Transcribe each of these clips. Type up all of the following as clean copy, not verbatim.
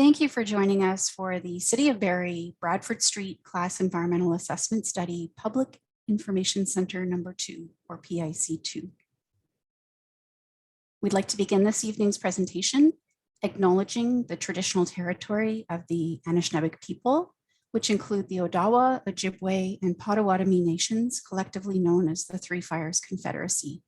Thank you for joining us for the City of Barrie Bradford Street Class Environmental Assessment Study Public Information Center number 2, or PIC 2. We'd like to begin this evening's presentation acknowledging the traditional territory of the Anishinaabe people, which include the Odawa, Ojibwe, and Potawatomi nations, collectively known as the Three Fires Confederacy.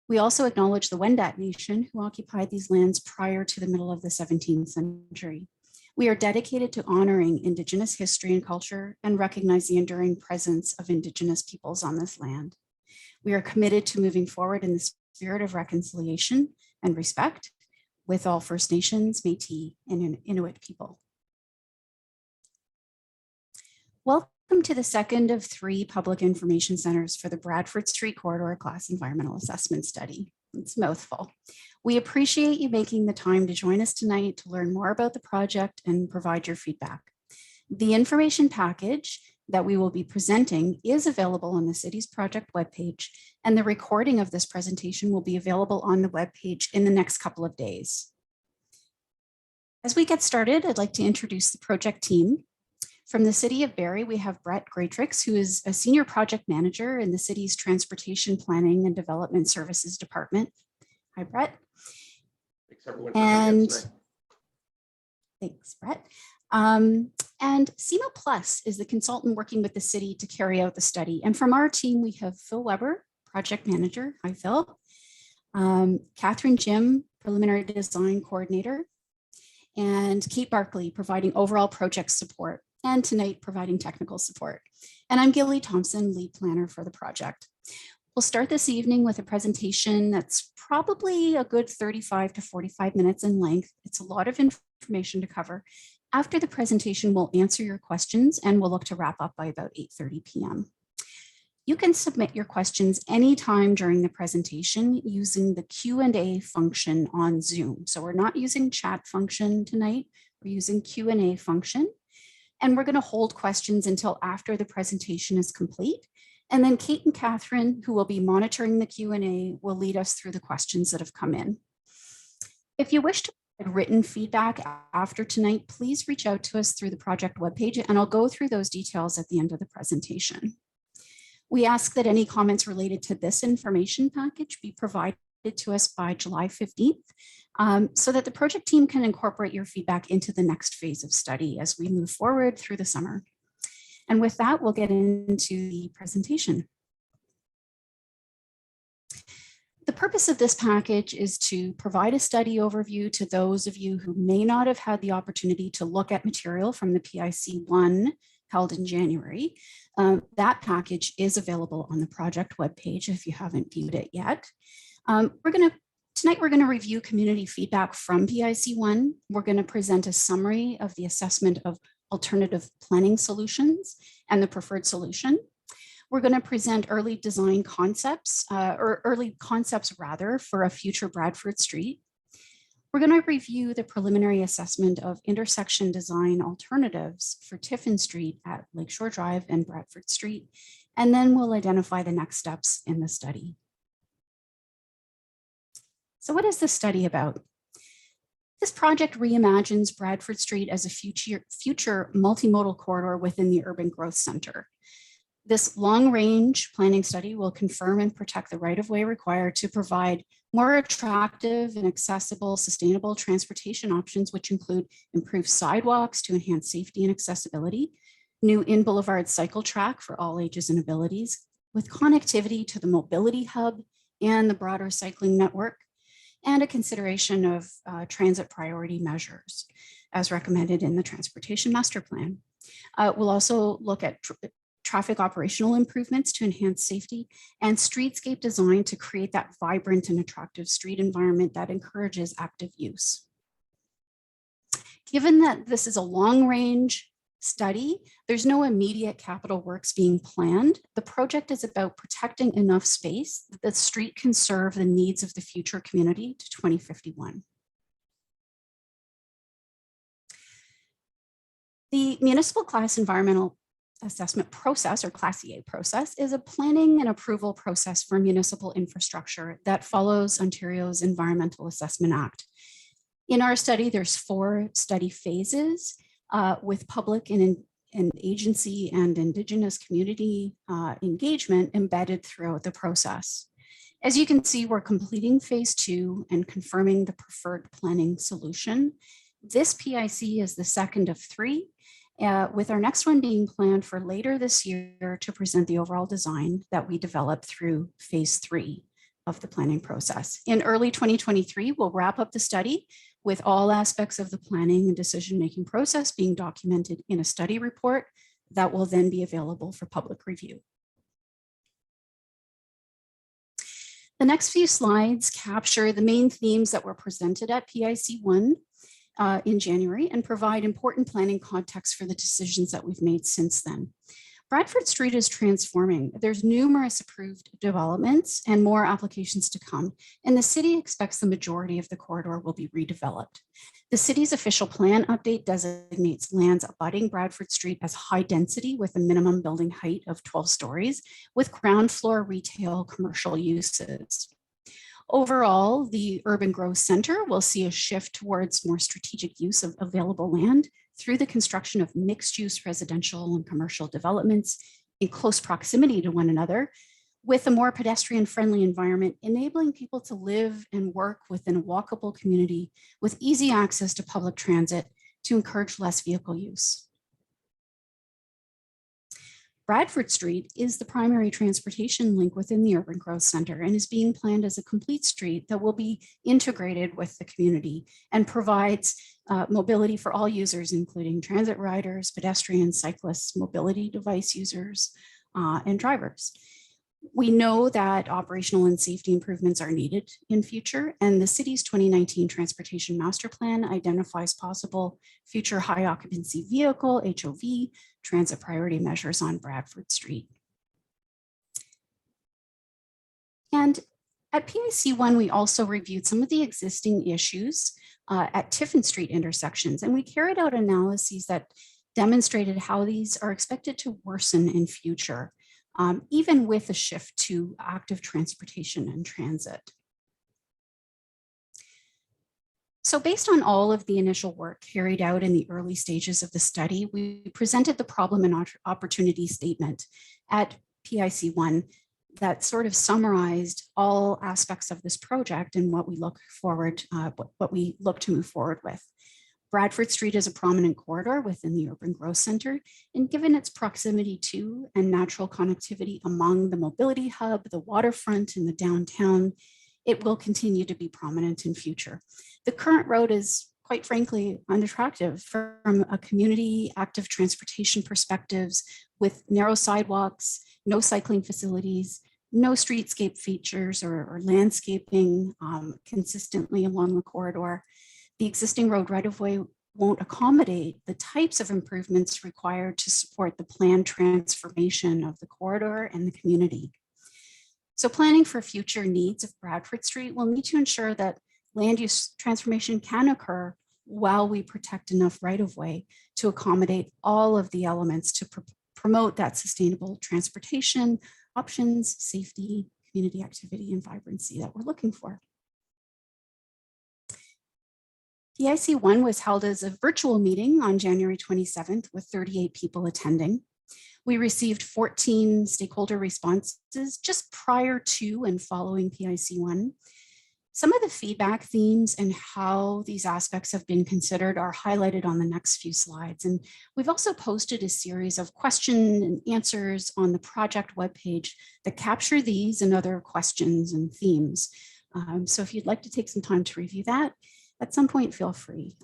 We also acknowledge the Wendat Nation, who occupied these lands prior to the middle of the 17th century. We are dedicated to honoring Indigenous history and culture and recognize the enduring presence of Indigenous peoples on this land. We are committed to moving forward in the spirit of reconciliation and respect with all First Nations, Métis, and Inuit people. Welcome to the second of 3 public information centers for the Bradford Street Corridor Class Environmental Assessment Study. It's a mouthful. We appreciate you making the time to join us tonight to learn more about the project and provide your feedback. The information package that we will be presenting is available on the city's project webpage, and the recording of this presentation will be available on the webpage in the next couple of days. As we get started, I'd like to introduce the project team. From the City of Barrie, we have Brett Greatrix, who is a Senior Project Manager in the city's Transportation Planning and Development Services Department. Hi, Brett. Thanks, everyone, for joining us tonight. Thanks, Brett. And CIMA Plus is the consultant working with the city to carry out the study. And from our team, we have Phil Weber, Project Manager. Hi, Phil. Catherine Jim, Preliminary Design Coordinator, and Kate Barkley, providing overall project support, and tonight providing technical support. And I'm Gilly Thompson, lead planner for the project. We'll start this evening with a presentation that's probably a good 35 to 45 minutes in length. It's a lot of information to cover. After the presentation, we'll answer your questions and we'll look to wrap up by about 8:30 p.m. You can submit your questions anytime during the presentation using the Q&A function on Zoom. So we're not using chat function tonight, we're using Q&A function. And we're going to hold questions until after the presentation is complete. And then Kate and Catherine, who will be monitoring the Q&A, will lead us through the questions that have come in. If you wish to provide written feedback after tonight, please reach out to us through the project webpage, and I'll go through those details at the end of the presentation. We ask that any comments related to this information package be provided to us by July 15th, so that the project team can incorporate your feedback into the next phase of study as we move forward through the summer. And with that, we'll get into the presentation. The purpose of this package is to provide a study overview to those of you who may not have had the opportunity to look at material from the PIC 1 held in January. That package is available on the project webpage if you haven't viewed it yet. Tonight, we're going to review community feedback from PIC 1. We're going to present a summary of the assessment of alternative planning solutions and the preferred solution. We're going to present early design concepts, for a future Bradford Street. We're going to review the preliminary assessment of intersection design alternatives for Tiffin Street at Lakeshore Drive and Bradford Street, and then we'll identify the next steps in the study. So what is this study about? This project reimagines Bradford Street as a future multimodal corridor within the urban growth center. This long-range planning study will confirm and protect the right-of-way required to provide more attractive and accessible, sustainable transportation options, which include improved sidewalks to enhance safety and accessibility, new in-boulevard cycle track for all ages and abilities, with connectivity to the mobility hub and the broader cycling network, and a consideration of transit priority measures as recommended in the Transportation Master Plan. We'll also look at traffic operational improvements to enhance safety and streetscape design to create that vibrant and attractive street environment that encourages active use. Given that this is a long-range study, there's no immediate capital works being planned. The project is about protecting enough space that the street can serve the needs of the future community to 2051. The Municipal Class Environmental Assessment process, or Class EA process, is a planning and approval process for municipal infrastructure that follows Ontario's Environmental Assessment Act. In our study, there's 4 study phases with public and agency and Indigenous community engagement embedded throughout the process. As you can see, we're completing phase 2 and confirming the preferred planning solution. This PIC is the second of 3, with our next one being planned for later this year to present the overall design that we developed through phase 3 of the planning process. In early 2023, we'll wrap up the study with all aspects of the planning and decision-making process being documented in a study report that will then be available for public review. The next few slides capture the main themes that were presented at PIC 1 in January and provide important planning context for the decisions that we've made since then. Bradford Street is transforming. There's numerous approved developments and more applications to come, and the city expects the majority of the corridor will be redeveloped. The city's official plan update designates lands abutting Bradford Street as high density with a minimum building height of 12 stories with ground floor retail commercial uses. Overall, the urban growth center will see a shift towards more strategic use of available land through the construction of mixed-use residential and commercial developments in close proximity to one another, with a more pedestrian-friendly environment, enabling people to live and work within a walkable community with easy access to public transit to encourage less vehicle use. Bradford Street is the primary transportation link within the urban growth center and is being planned as a complete street that will be integrated with the community and provides mobility for all users, including transit riders, pedestrians, cyclists, mobility device users, and drivers. We know that operational and safety improvements are needed in future, and the city's 2019 Transportation Master Plan identifies possible future high occupancy vehicle, HOV, transit priority measures on Bradford Street. And at PIC 1, we also reviewed some of the existing issues at Tiffin Street intersections, and we carried out analyses that demonstrated how these are expected to worsen in future, even with a shift to active transportation and transit. So based on all of the initial work carried out in the early stages of the study, we presented the problem and opportunity statement at PIC 1 that sort of summarized all aspects of this project and what we look forward, what we look to move forward with. Bradford Street is a prominent corridor within the urban growth center, and given its proximity to and natural connectivity among the mobility hub, the waterfront, and the downtown, it will continue to be prominent in future. The current road is, quite frankly, unattractive from a community active transportation perspectives, with narrow sidewalks, no cycling facilities, no streetscape features or landscaping consistently along the corridor. The existing road right-of-way won't accommodate the types of improvements required to support the planned transformation of the corridor and the community. So planning for future needs of Bradford Street will need to ensure that land use transformation can occur while we protect enough right-of-way to accommodate all of the elements to promote that sustainable transportation options, safety, community activity, and vibrancy that we're looking for. PIC 1 was held as a virtual meeting on January 27th with 38 people attending. We received 14 stakeholder responses just prior to and following PIC 1. Some of the feedback themes and how these aspects have been considered are highlighted on the next few slides. And we've also posted a series of question and answers on the project webpage that capture these and other questions and themes. So if you'd like to take some time to review that, at some point, feel free.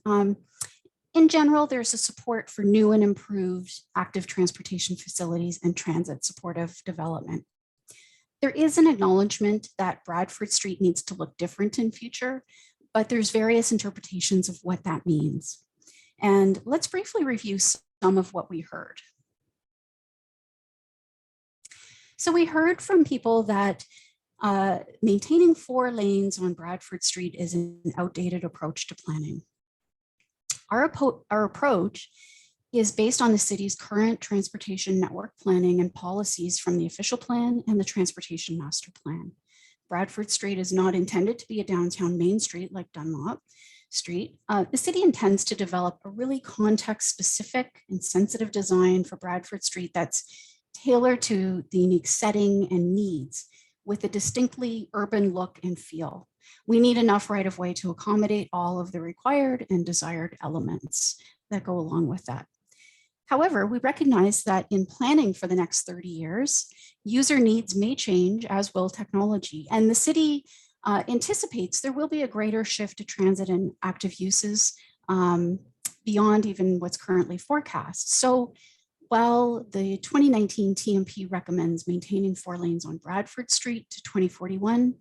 In general, there's a support for new and improved active transportation facilities and transit supportive development. There is an acknowledgement that Bradford Street needs to look different in future, but there's various interpretations of what that means. And let's briefly review some of what we heard. So we heard from people that maintaining 4 lanes on Bradford Street is an outdated approach to planning. Our approach is based on the city's current transportation network planning and policies from the official plan and the transportation master plan. Bradford Street is not intended to be a downtown main street like Dunlop Street. The city intends to develop a really context-specific and sensitive design for Bradford Street that's tailored to the unique setting and needs with a distinctly urban look and feel. We need enough right-of-way to accommodate all of the required and desired elements that go along with that. However, we recognize that in planning for the next 30 years, user needs may change, as will technology, and the city anticipates there will be a greater shift to transit and active uses beyond even what's currently forecast. So while the 2019 TMP recommends maintaining 4 lanes on Bradford Street to 2041,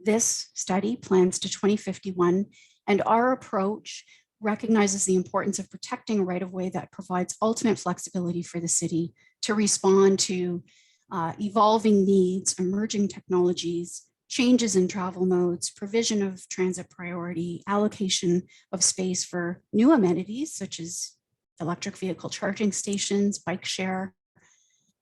this study plans to 2051, and our approach recognizes the importance of protecting a right-of-way that provides ultimate flexibility for the city to respond to evolving needs, emerging technologies, changes in travel modes, provision of transit priority, allocation of space for new amenities such as electric vehicle charging stations, bike share,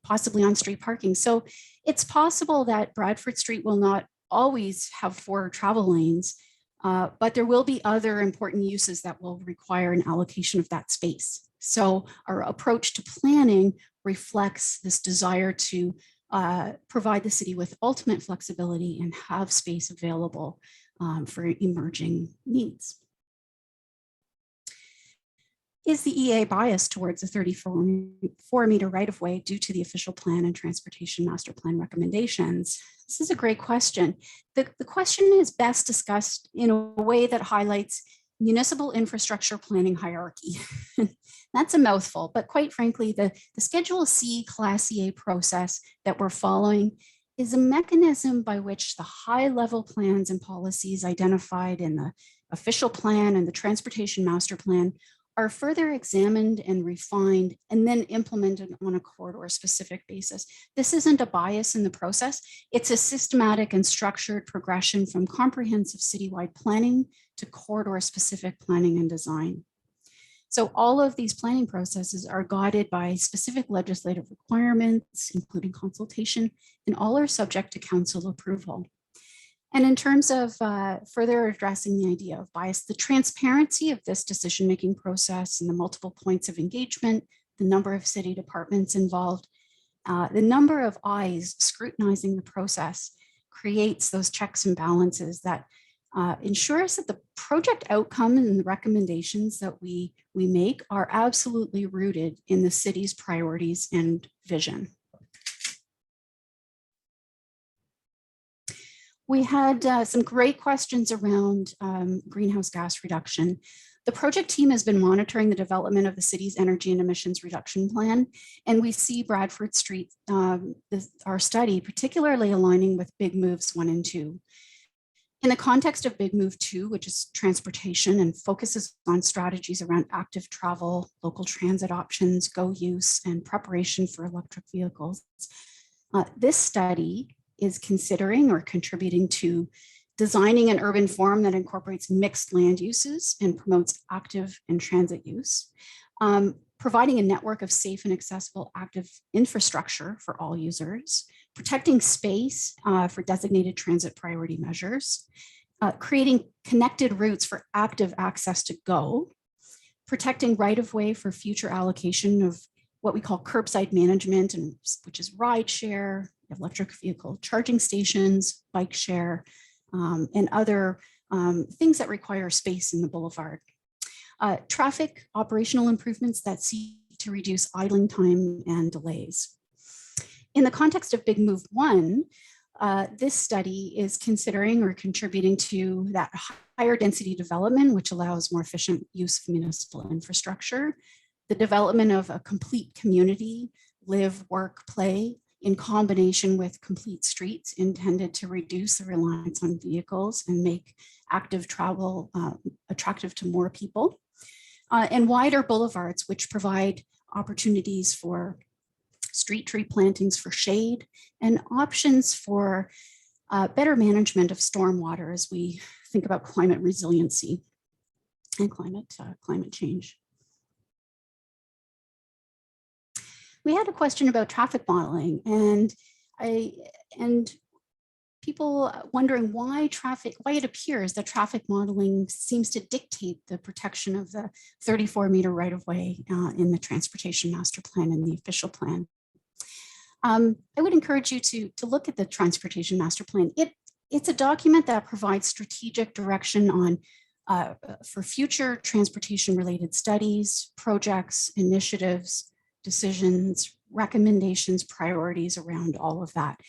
possibly on-street parking. So it's possible that Bradford Street will not always have 4 travel lanes, but there will be other important uses that will require an allocation of that space. So our approach to planning reflects this desire to provide the city with ultimate flexibility and have space available for emerging needs. Is the EA biased towards a 34-meter right-of-way due to the official plan and transportation master plan recommendations? This is a great question. The question is best discussed in a way that highlights municipal infrastructure planning hierarchy. That's a mouthful, but quite frankly, the Schedule C Class EA process that we're following is a mechanism by which the high-level plans and policies identified in the official plan and the transportation master plan are further examined and refined and then implemented on a corridor-specific basis. This isn't a bias in the process. It's a systematic and structured progression from comprehensive citywide planning to corridor-specific planning and design. So all of these planning processes are guided by specific legislative requirements, including consultation, and all are subject to council approval. And in terms of further addressing the idea of bias, the transparency of this decision-making process and the multiple points of engagement, the number of city departments involved, the number of eyes scrutinizing the process creates those checks and balances that ensures that the project outcome and the recommendations that we make are absolutely rooted in the city's priorities and vision. We had some great questions around greenhouse gas reduction. The project team has been monitoring the development of the city's energy and emissions reduction plan, and we see Bradford Street, our study, particularly aligning with Big Moves 1 and 2. In the context of Big Move 2, which is transportation and focuses on strategies around active travel, local transit options, go use, and preparation for electric vehicles, this study is considering or contributing to designing an urban form that incorporates mixed land uses and promotes active and transit use, providing a network of safe and accessible active infrastructure for all users, protecting space for designated transit priority measures, creating connected routes for active access to go, protecting right-of-way for future allocation of what we call curbside management, and which is ride share, electric vehicle charging stations, bike share, and other things that require space in the boulevard. Traffic operational improvements that seek to reduce idling time and delays. In the context of Big Move 1, this study is considering or contributing to that higher density development, which allows more efficient use of municipal infrastructure, the development of a complete community, live, work, play, in combination with complete streets intended to reduce the reliance on vehicles and make active travel attractive to more people, and wider boulevards, which provide opportunities for street tree plantings for shade and options for better management of stormwater as we think about climate resiliency and climate change. We had a question about traffic modeling, and people wondering why it appears that traffic modeling seems to dictate the protection of the 34-meter right-of-way in the transportation master plan and the official plan. I would encourage you to look at the transportation master plan. It's a document that provides strategic direction on for future transportation-related studies, projects, initiatives, decisions, recommendations, priorities around all of that.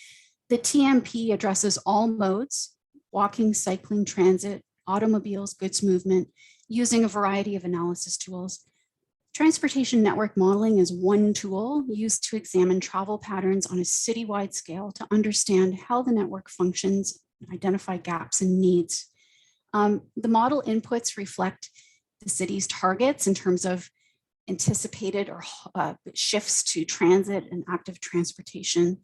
The TMP addresses all modes: walking, cycling, transit, automobiles, goods movement, using a variety of analysis tools. Transportation network modeling is one tool used to examine travel patterns on a citywide scale to understand how the network functions, identify gaps and needs. The model inputs reflect the city's targets in terms of anticipated or shifts to transit and active transportation.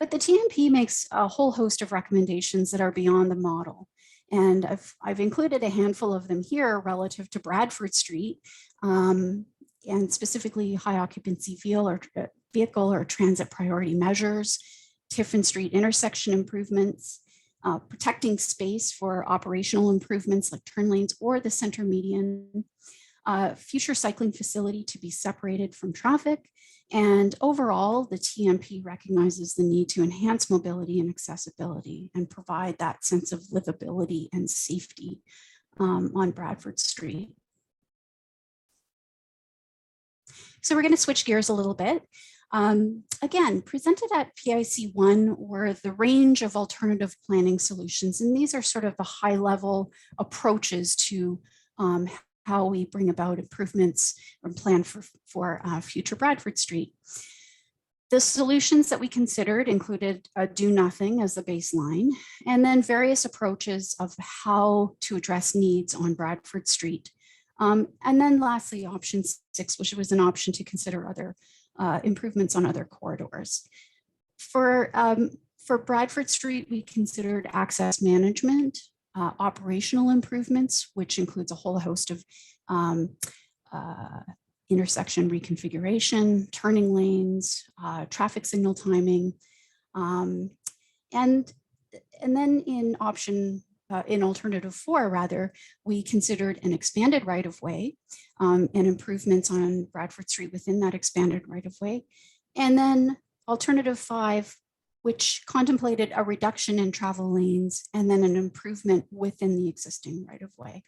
But the TMP makes a whole host of recommendations that are beyond the model. And I've included a handful of them here relative to Bradford Street, and specifically high occupancy vehicle or transit priority measures, Tiffin Street intersection improvements, protecting space for operational improvements like turn lanes or the center median, future cycling facility to be separated from traffic. And overall, the TMP recognizes the need to enhance mobility and accessibility and provide that sense of livability and safety on Bradford Street. So we're going to switch gears a little bit. Again, presented at PIC 1 were the range of alternative planning solutions. And these are sort of the high level approaches to how we bring about improvements or plan for future Bradford Street. The solutions that we considered included do nothing as the baseline, and then various approaches of how to address needs on Bradford Street. And then lastly, option 6, which was an option to consider other improvements on other corridors. For Bradford Street, we considered access management, operational improvements, which includes a whole host of intersection reconfiguration, turning lanes, traffic signal timing, and then in alternative 4, rather, we considered an expanded right-of-way and improvements on Bradford Street within that expanded right-of-way, and then alternative 5, which contemplated a reduction in travel lanes and then an improvement within the existing right-of-way.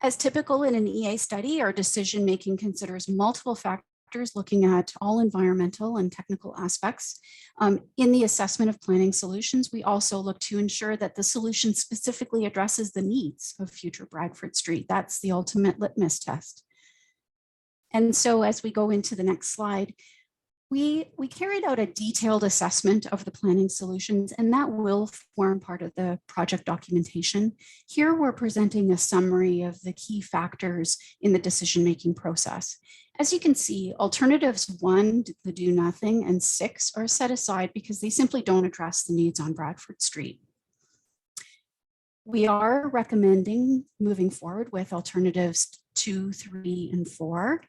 As typical in an EA study, our decision-making considers multiple factors looking at all environmental and technical aspects. In the assessment of planning solutions, we also look to ensure that the solution specifically addresses the needs of future Bradford Street. That's the ultimate litmus test. And so as we go into the next slide, we carried out a detailed assessment of the planning solutions, and that will form part of the project documentation. Here we're presenting a summary of the key factors in the decision-making process. As you can see, alternatives 1, the do nothing, and 6 are set aside because they simply don't address the needs on Bradford Street. We are recommending moving forward with alternatives 2, 3, and 4.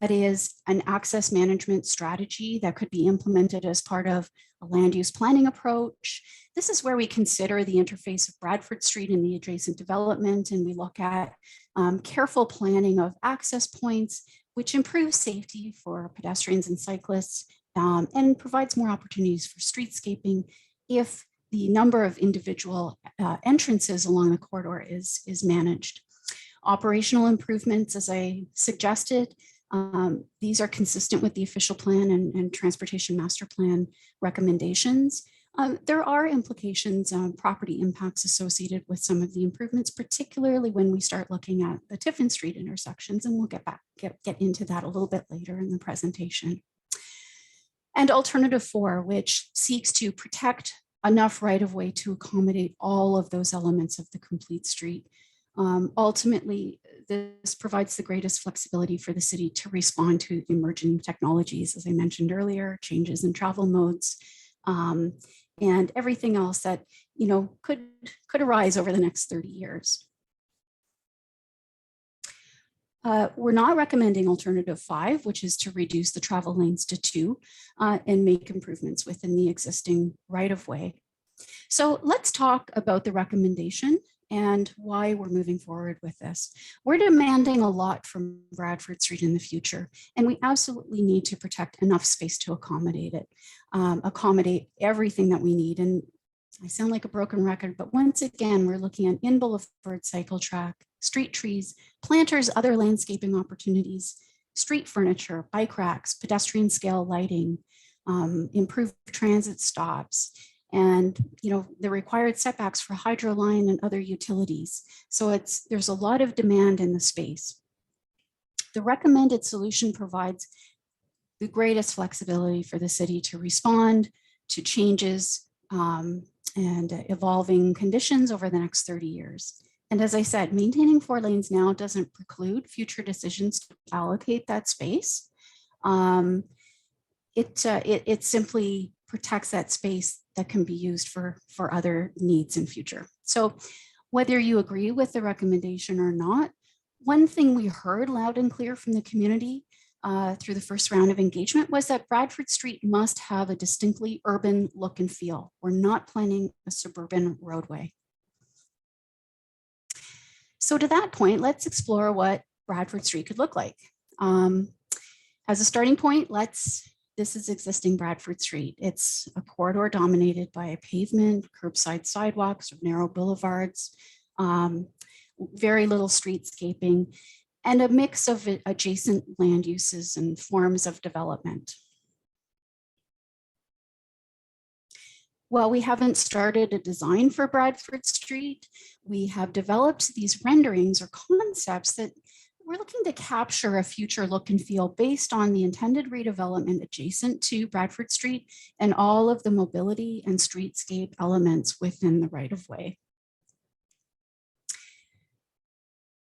That is an access management strategy that could be implemented as part of a land use planning approach. This is where we consider the interface of Bradford Street and the adjacent development, and we look at careful planning of access points, which improves safety for pedestrians and cyclists and provides more opportunities for streetscaping if the number of individual entrances along the corridor is managed. Operational improvements, as I suggested, these are consistent with the official plan and transportation master plan recommendations. There are implications on property impacts associated with some of the improvements, particularly when we start looking at the Tiffin Street intersections, and we'll get into that a little bit later in the presentation. And alternative 4, which seeks to protect enough right-of-way to accommodate all of those elements of the complete street. Ultimately, this provides the greatest flexibility for the city to respond to emerging technologies, as I mentioned earlier, changes in travel modes, and everything else that could arise over the next 30 years. We're not recommending alternative 5, which is to reduce the travel lanes to 2 and make improvements within the existing right-of-way. So let's talk about the recommendation and why we're moving forward with this. We're demanding a lot from Bradford Street in the future, and we absolutely need to protect enough space to accommodate it, accommodate everything that we need. And I sound like a broken record, but once again, we're looking at in boulevard cycle track, street trees, planters, other landscaping opportunities, street furniture, bike racks, pedestrian scale lighting, improved transit stops, and the required setbacks for hydro line and other utilities. So there's a lot of demand in the space. The recommended solution provides the greatest flexibility for the city to respond to changes and evolving conditions over the next 30 years. And as I said, maintaining 4 lanes now doesn't preclude future decisions to allocate that space. It simply protects that space that can be used for other needs in future. So whether you agree with the recommendation or not, one thing we heard loud and clear from the community through the first round of engagement was that Bradford Street must have a distinctly urban look and feel. We're not planning a suburban roadway. So to that point, let's explore what Bradford Street could look like. As a starting point, this is existing Bradford Street. It's a corridor dominated by pavement, curbside sidewalks, or narrow boulevards, very little streetscaping, and a mix of adjacent land uses and forms of development. While we haven't started a design for Bradford Street, we have developed these renderings or concepts that we're looking to capture a future look and feel based on the intended redevelopment adjacent to Bradford Street and all of the mobility and streetscape elements within the right-of-way.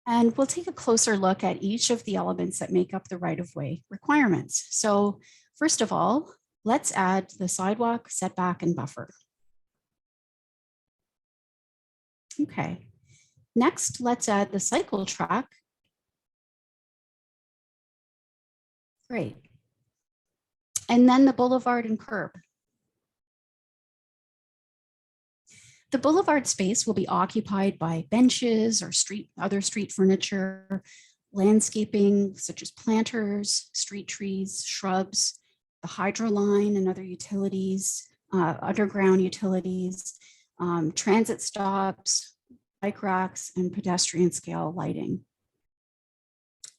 And we'll take a closer look at each of the elements that make up the right-of-way requirements. So first of all, let's add the sidewalk, setback, and buffer. Okay, next, let's add the cycle track. Great. And then the boulevard and curb. The boulevard space will be occupied by benches or other street furniture, landscaping such as planters, street trees, shrubs, the hydro line and other utilities, underground utilities, transit stops, bike racks, and pedestrian scale lighting.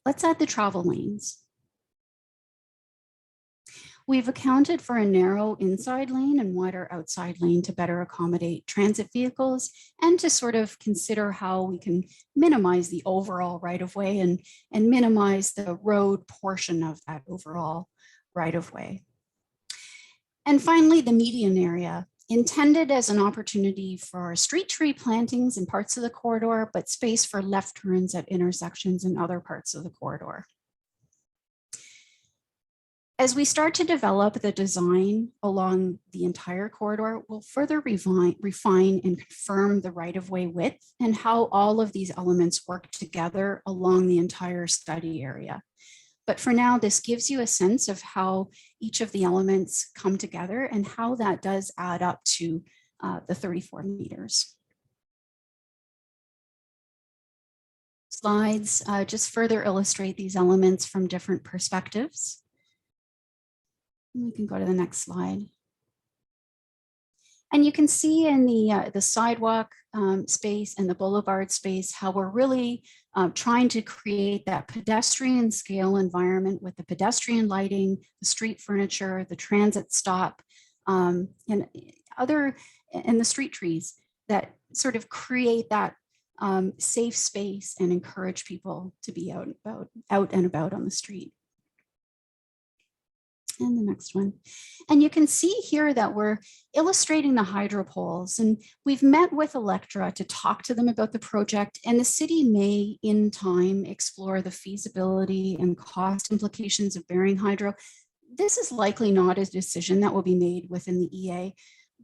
Let's add the travel lanes. We've accounted for a narrow inside lane and wider outside lane to better accommodate transit vehicles and to sort of consider how we can minimize the overall right-of-way and minimize the road portion of that overall right-of-way. And finally, the median area, intended as an opportunity for street tree plantings in parts of the corridor, but space for left turns at intersections in other parts of the corridor. As we start to develop the design along the entire corridor, we'll further refine and confirm the right-of-way width and how all of these elements work together along the entire study area. But for now, this gives you a sense of how each of the elements come together and how that does add up to the 34 meters. Slides just further illustrate these elements from different perspectives. We can go to the next slide. And you can see in the sidewalk space and the boulevard space how we're really trying to create that pedestrian scale environment with the pedestrian lighting, the street furniture, the transit stop, and the street trees that sort of create that safe space and encourage people to be out and about on the street. And the next one. And you can see here that we're illustrating the hydro poles, and we've met with Electra to talk to them about the project, and the city may in time explore the feasibility and cost implications of burying hydro. This is likely not a decision that will be made within the EA,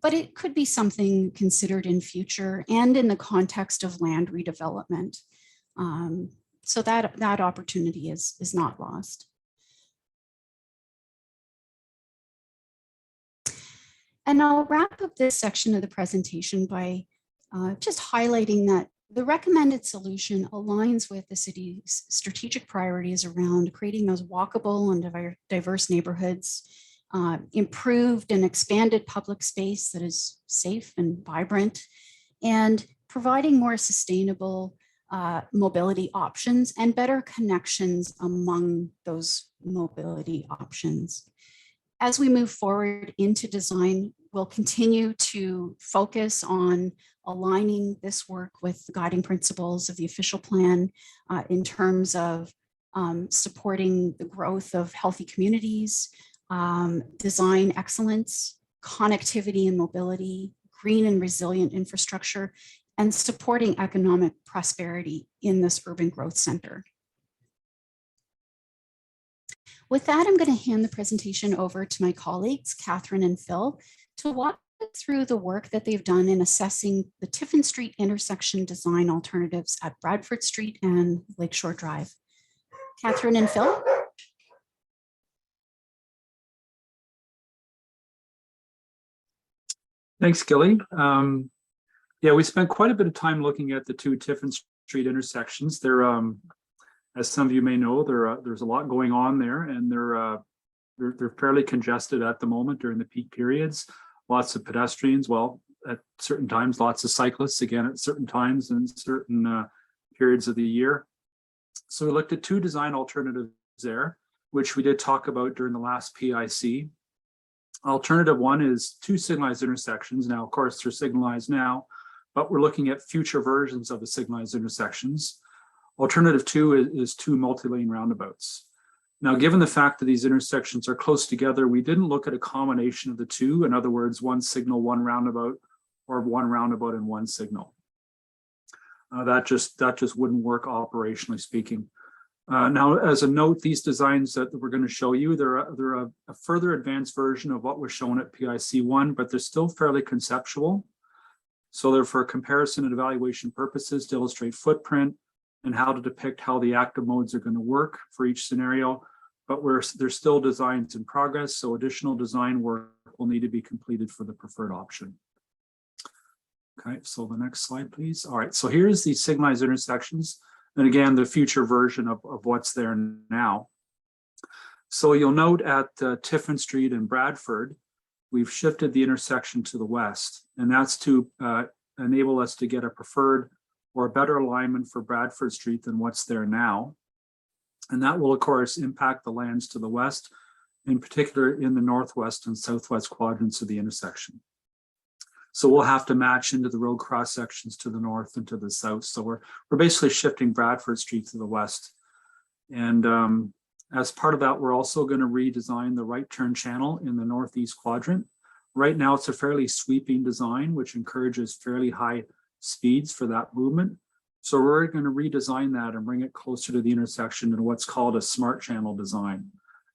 but it could be something considered in future and in the context of land redevelopment. So that opportunity is not lost. And I'll wrap up this section of the presentation by just highlighting that the recommended solution aligns with the city's strategic priorities around creating those walkable and diverse neighborhoods, improved and expanded public space that is safe and vibrant, and providing more sustainable mobility options and better connections among those mobility options. As we move forward into design, we'll continue to focus on aligning this work with the guiding principles of the official plan in terms of supporting the growth of healthy communities, design excellence, connectivity and mobility, green and resilient infrastructure, and supporting economic prosperity in this urban growth center. With that, I'm going to hand the presentation over to my colleagues, Catherine and Phil, to walk through the work that they've done in assessing the Tiffin Street intersection design alternatives at Bradford Street and Lakeshore Drive. Catherine and Phil. Thanks, Gilly. Yeah, we spent quite a bit of time looking at the two Tiffin Street intersections. They're, as some of you may know, there's a lot going on there, and they're fairly congested at the moment during the peak periods. Lots of pedestrians, well, at certain times, lots of cyclists, again, at certain times and certain periods of the year. So we looked at two design alternatives there, which we did talk about during the last PIC. Alternative one is two signalized intersections. Now, of course, they're signalized now, but we're looking at future versions of the signalized intersections. Alternative two is two multi-lane roundabouts. Now, given the fact that these intersections are close together, we didn't look at a combination of the two. In other words, one signal, one roundabout, or one roundabout and one signal. That just wouldn't work operationally speaking. Now, as a note, these designs that we're going to show you, they're a further advanced version of what was shown at PIC1, but they're still fairly conceptual. So they're for comparison and evaluation purposes to illustrate footprint and how to depict how the active modes are going to work for each scenario. But there's still designs in progress, so additional design work will need to be completed for the preferred option. Okay, so the next slide, please. All right, so here's the signalized intersections. And again, the future version of what's there now. So you'll note at Tiffin Street and Bradford, we've shifted the intersection to the west, and that's to enable us to get a preferred or a better alignment for Bradford Street than what's there now. And that will, of course, impact the lands to the west, in particular in the northwest and southwest quadrants of the intersection. So we'll have to match into the road cross sections to the north and to the south. So we're basically shifting Bradford Street to the west. And as part of that, we're also going to redesign the right turn channel in the northeast quadrant. Right now, it's a fairly sweeping design, which encourages fairly high speeds for that movement. So we're going to redesign that and bring it closer to the intersection in what's called a smart channel design.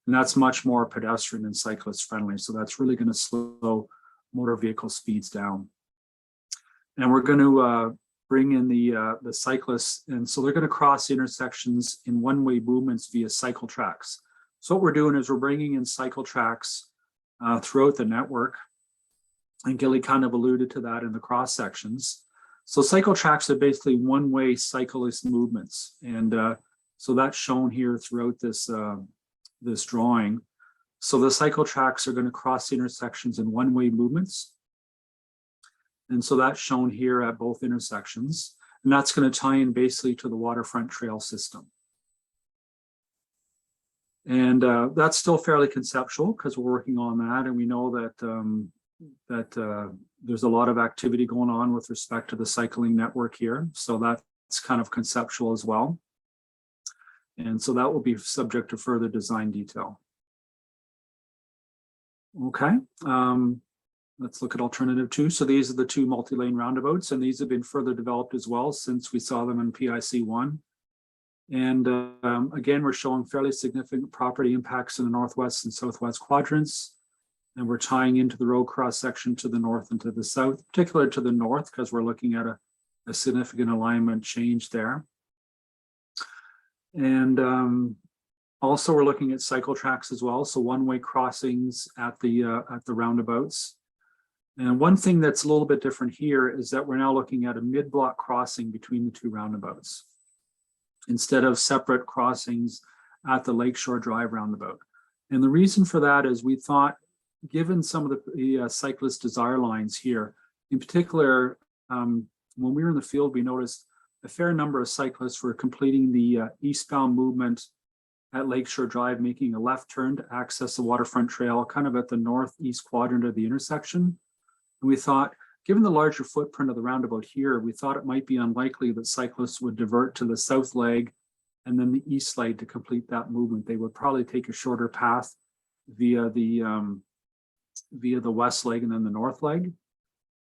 And that's much more pedestrian and cyclist friendly. So that's really going to slow motor vehicle speeds down. And we're going to bring in the cyclists. And so they're going to cross the intersections in one-way movements via cycle tracks. So what we're doing is we're bringing in cycle tracks throughout the network. And Gilly kind of alluded to that in the cross sections. So cycle tracks are basically one-way cyclist movements. And so that's shown here throughout this, this drawing. So the cycle tracks are going to cross the intersections in one-way movements. And so that's shown here at both intersections. And that's going to tie in basically to the waterfront trail system. And that's still fairly conceptual because we're working on that. And we know that there's a lot of activity going on with respect to the cycling network here. So that's kind of conceptual as well. And so that will be subject to further design detail. Okay, let's look at alternative two. So these are the two multi-lane roundabouts, and these have been further developed as well since we saw them in PIC1. And again, we're showing fairly significant property impacts in the northwest and southwest quadrants. And we're tying into the road cross section to the north and to the south, particularly to the north, because we're looking at a significant alignment change there. And also we're looking at cycle tracks as well. So one-way crossings at the roundabouts. And one thing that's a little bit different here is that we're now looking at a mid-block crossing between the two roundabouts instead of separate crossings at the Lakeshore Drive roundabout. And the reason for that is we thought, given some of the cyclist desire lines here, in particular, when we were in the field, we noticed a fair number of cyclists were completing the eastbound movement at Lakeshore Drive, making a left turn to access the waterfront trail, kind of at the northeast quadrant of the intersection. And we thought, given the larger footprint of the roundabout here, we thought it might be unlikely that cyclists would divert to the south leg and then the east leg to complete that movement. They would probably take a shorter path via the west leg and then the north leg.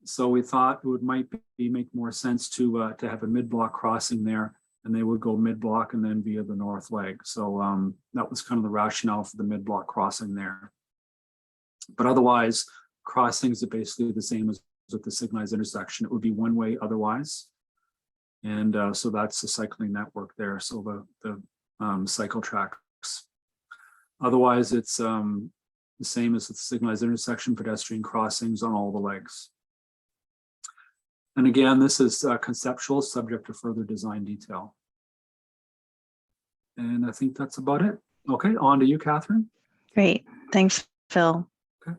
So we thought it might make more sense to have a mid-block crossing there, and they would go mid-block and then via the north leg. So that was kind of the rationale for the mid-block crossing there. But otherwise, crossings are basically the same as at the signalized intersection. It would be one way otherwise. And so that's the cycling network there. So the cycle tracks. Otherwise, it's the same as the signalized intersection, pedestrian crossings on all the legs. And again, this is conceptual, subject to further design detail. And I think that's about it. Okay, on to you, Catherine. Great, thanks, Phil. Okay.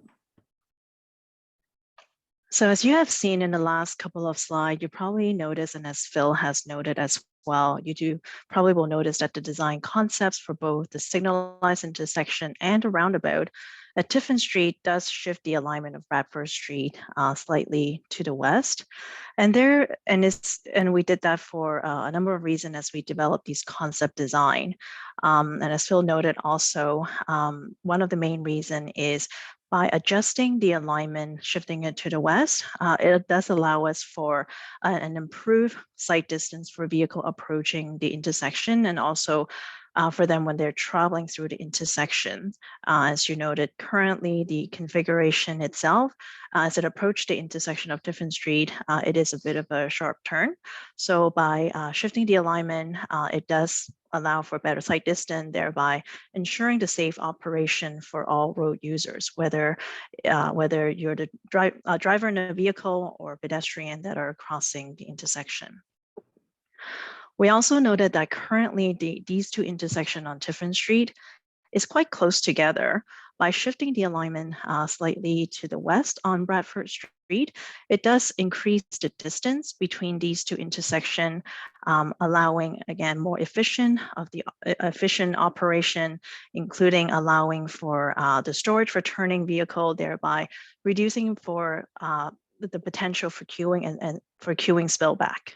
So as you have seen in the last couple of slides, you probably noticed, and as Phil has noted as well, you probably will notice that the design concepts for both the signalized intersection and the roundabout at Tiffin Street does shift the alignment of Bradford Street slightly to the west. And we did that for a number of reasons as we developed these concept design. And as Phil noted also, one of the main reasons is by adjusting the alignment, shifting it to the west, it does allow us for an improved sight distance for vehicle approaching the intersection, and also for them when they're traveling through the intersection. As you noted, currently the configuration itself, as it approached the intersection of Tiffin Street, it is a bit of a sharp turn. So by shifting the alignment, it does allow for better sight distance, thereby ensuring the safe operation for all road users, whether you're the driver in a vehicle or pedestrian that are crossing the intersection. We also noted that currently these two intersections on Tiffin Street is quite close together. By shifting the alignment slightly to the west on Bradford Street, it does increase the distance between these two intersections, allowing, again, more efficient operation, including allowing for the storage for turning vehicle, thereby reducing for the potential for queuing and for queuing spillback.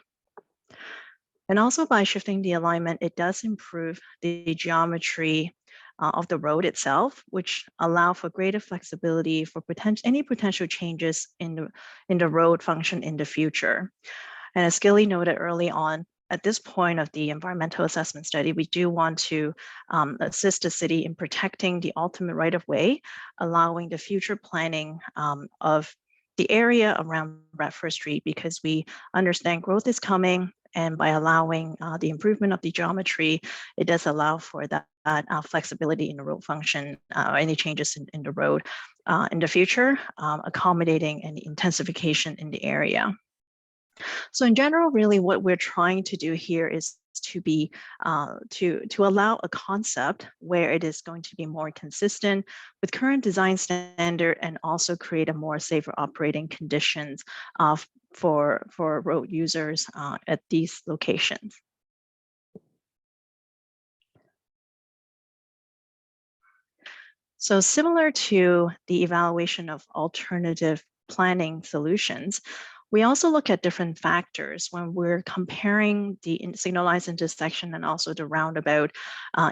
And also by shifting the alignment, it does improve the geometry of the road itself, which allow for greater flexibility for any potential changes in the road function in the future. And as Gilly noted early on, at this point of the environmental assessment study, we do want to assist the city in protecting the ultimate right-of-way, allowing the future planning of the area around Bradford Street, because we understand growth is coming. And by allowing the improvement of the geometry, it does allow for that flexibility in the road function, any changes in the road in the future, accommodating any intensification in the area. So in general, really what we're trying to do here is to allow a concept where it is going to be more consistent with current design standard, and also create a more safer operating conditions for road users at these locations. So similar to the evaluation of alternative planning solutions, we also look at different factors when we're comparing the signalized intersection and also the roundabout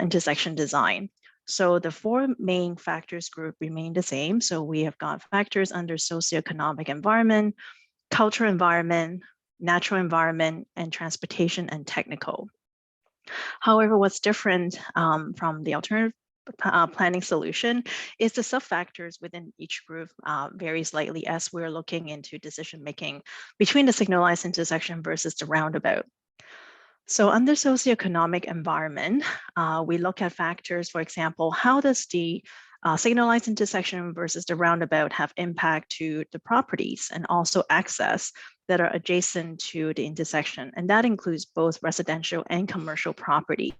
intersection design. So the four main factors group remain the same. So we have got factors under socioeconomic environment, cultural environment, natural environment, and transportation and technical. However, what's different from the alternative planning solution is the sub-factors within each group vary slightly as we're looking into decision making between the signalized intersection versus the roundabout. So under socioeconomic environment, we look at factors, for example, how does the signalized intersection versus the roundabout have impact to the properties and also access that are adjacent to the intersection. And that includes both residential and commercial properties.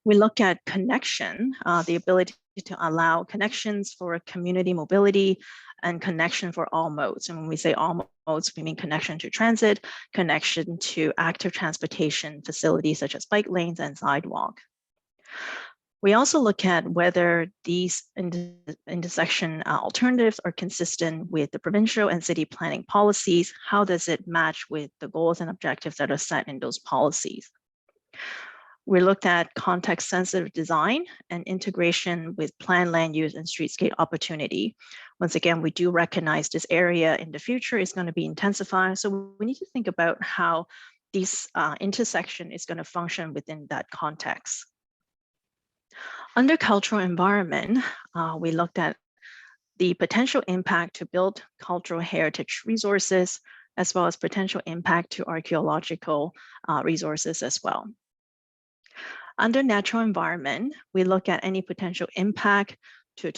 We look at connection, the ability to allow connections for community mobility and connection for all modes. And when we say all modes, we mean connection to transit, connection to active transportation facilities such as bike lanes and sidewalk. We also look at whether these intersection alternatives are consistent with the provincial and city planning policies. How does it match with the goals and objectives that are set in those policies? We looked at context-sensitive design and integration with planned land use and streetscape opportunity. Once again, we do recognize this area in the future is going to be intensified. So we need to think about how this intersection is going to function within that context. Under cultural environment, we looked at the potential impact to build cultural heritage resources, as well as potential impact to archaeological resources as well. Under natural environment, we look at any potential impact to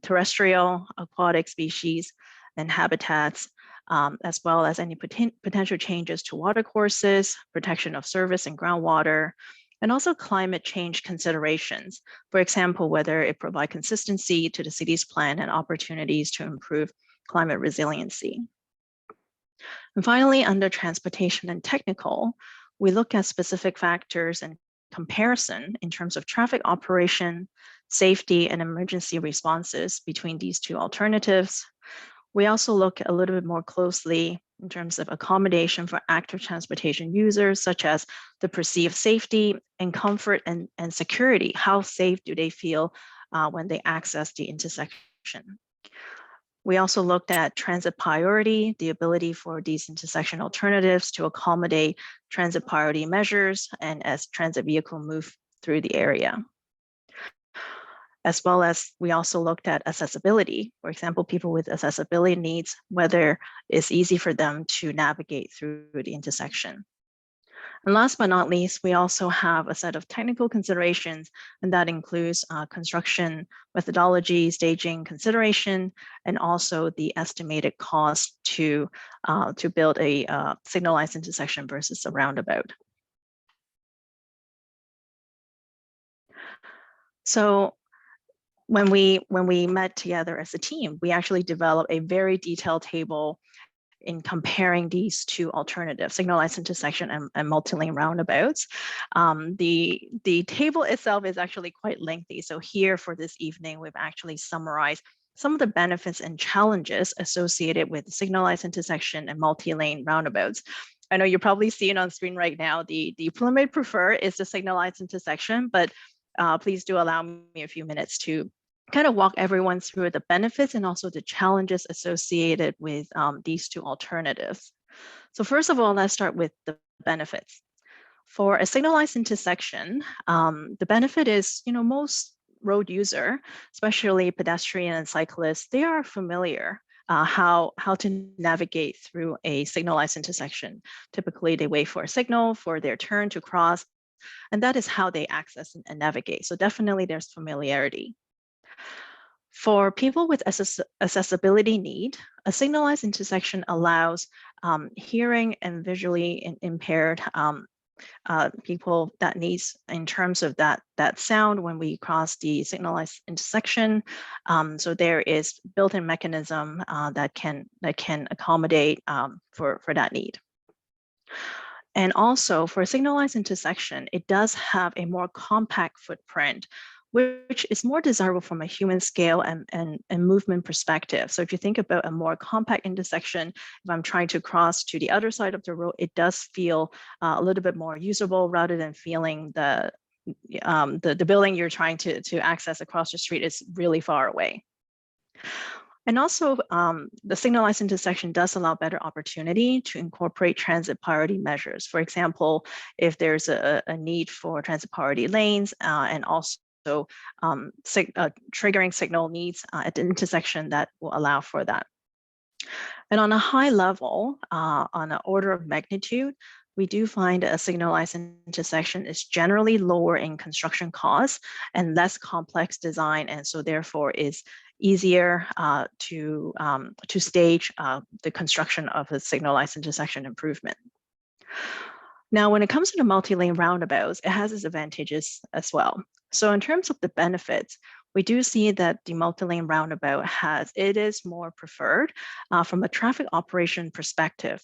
terrestrial, aquatic species and habitats, as well as any potential changes to watercourses, protection of surface and groundwater, and also climate change considerations. For example, whether it provides consistency to the city's plan and opportunities to improve climate resiliency. And finally, under transportation and technical, we look at specific factors and comparison in terms of traffic operation, safety, and emergency responses between these two alternatives. We also look a little bit more closely in terms of accommodation for active transportation users, such as the perceived safety and comfort and security. How safe do they feel when they access the intersection? We also looked at transit priority, the ability for these intersection alternatives to accommodate transit priority measures and as transit vehicle move through the area. As well as we also looked at accessibility. For example, people with accessibility needs, whether it's easy for them to navigate through the intersection. And last but not least, we also have a set of technical considerations, and that includes construction methodology, staging consideration, and also the estimated cost to build a signalized intersection versus a roundabout. So when we met together as a team, we actually developed a very detailed table in comparing these two alternatives, signalized intersection and multi-lane roundabouts. The table itself is actually quite lengthy. So here for this evening, we've actually summarized some of the benefits and challenges associated with signalized intersection and multi-lane roundabouts. I know you're probably seeing on screen right now, the preliminary prefer is the signalized intersection, but please do allow me a few minutes to kind of walk everyone through the benefits and also the challenges associated with these two alternatives. So first of all, let's start with the benefits. For a signalized intersection, the benefit is, most road user, especially pedestrian and cyclists, they are familiar how to navigate through a signalized intersection. Typically, they wait for a signal for their turn to cross, and that is how they access and navigate. So definitely there's familiarity. For people with accessibility need, a signalized intersection allows hearing and visually impaired people that needs in terms of that sound when we cross the signalized intersection. So there is built-in mechanism that can accommodate for that need. And also for a signalized intersection, it does have a more compact footprint, which is more desirable from a human scale and movement perspective. So if you think about a more compact intersection, if I'm trying to cross to the other side of the road, it does feel a little bit more usable rather than feeling the building you're trying to access across the street is really far away. And also, the signalized intersection does allow better opportunity to incorporate transit priority measures. For example, if there's a need for transit priority lanes and also triggering signal needs at the intersection that will allow for that. And on a high level, on an order of magnitude, we do find a signalized intersection is generally lower in construction costs and less complex design, and so therefore is easier to stage the construction of a signalized intersection improvement. Now, when it comes to the multi-lane roundabouts, it has its advantages as well. So in terms of the benefits, we do see that the multi-lane roundabout is more preferred from a traffic operation perspective,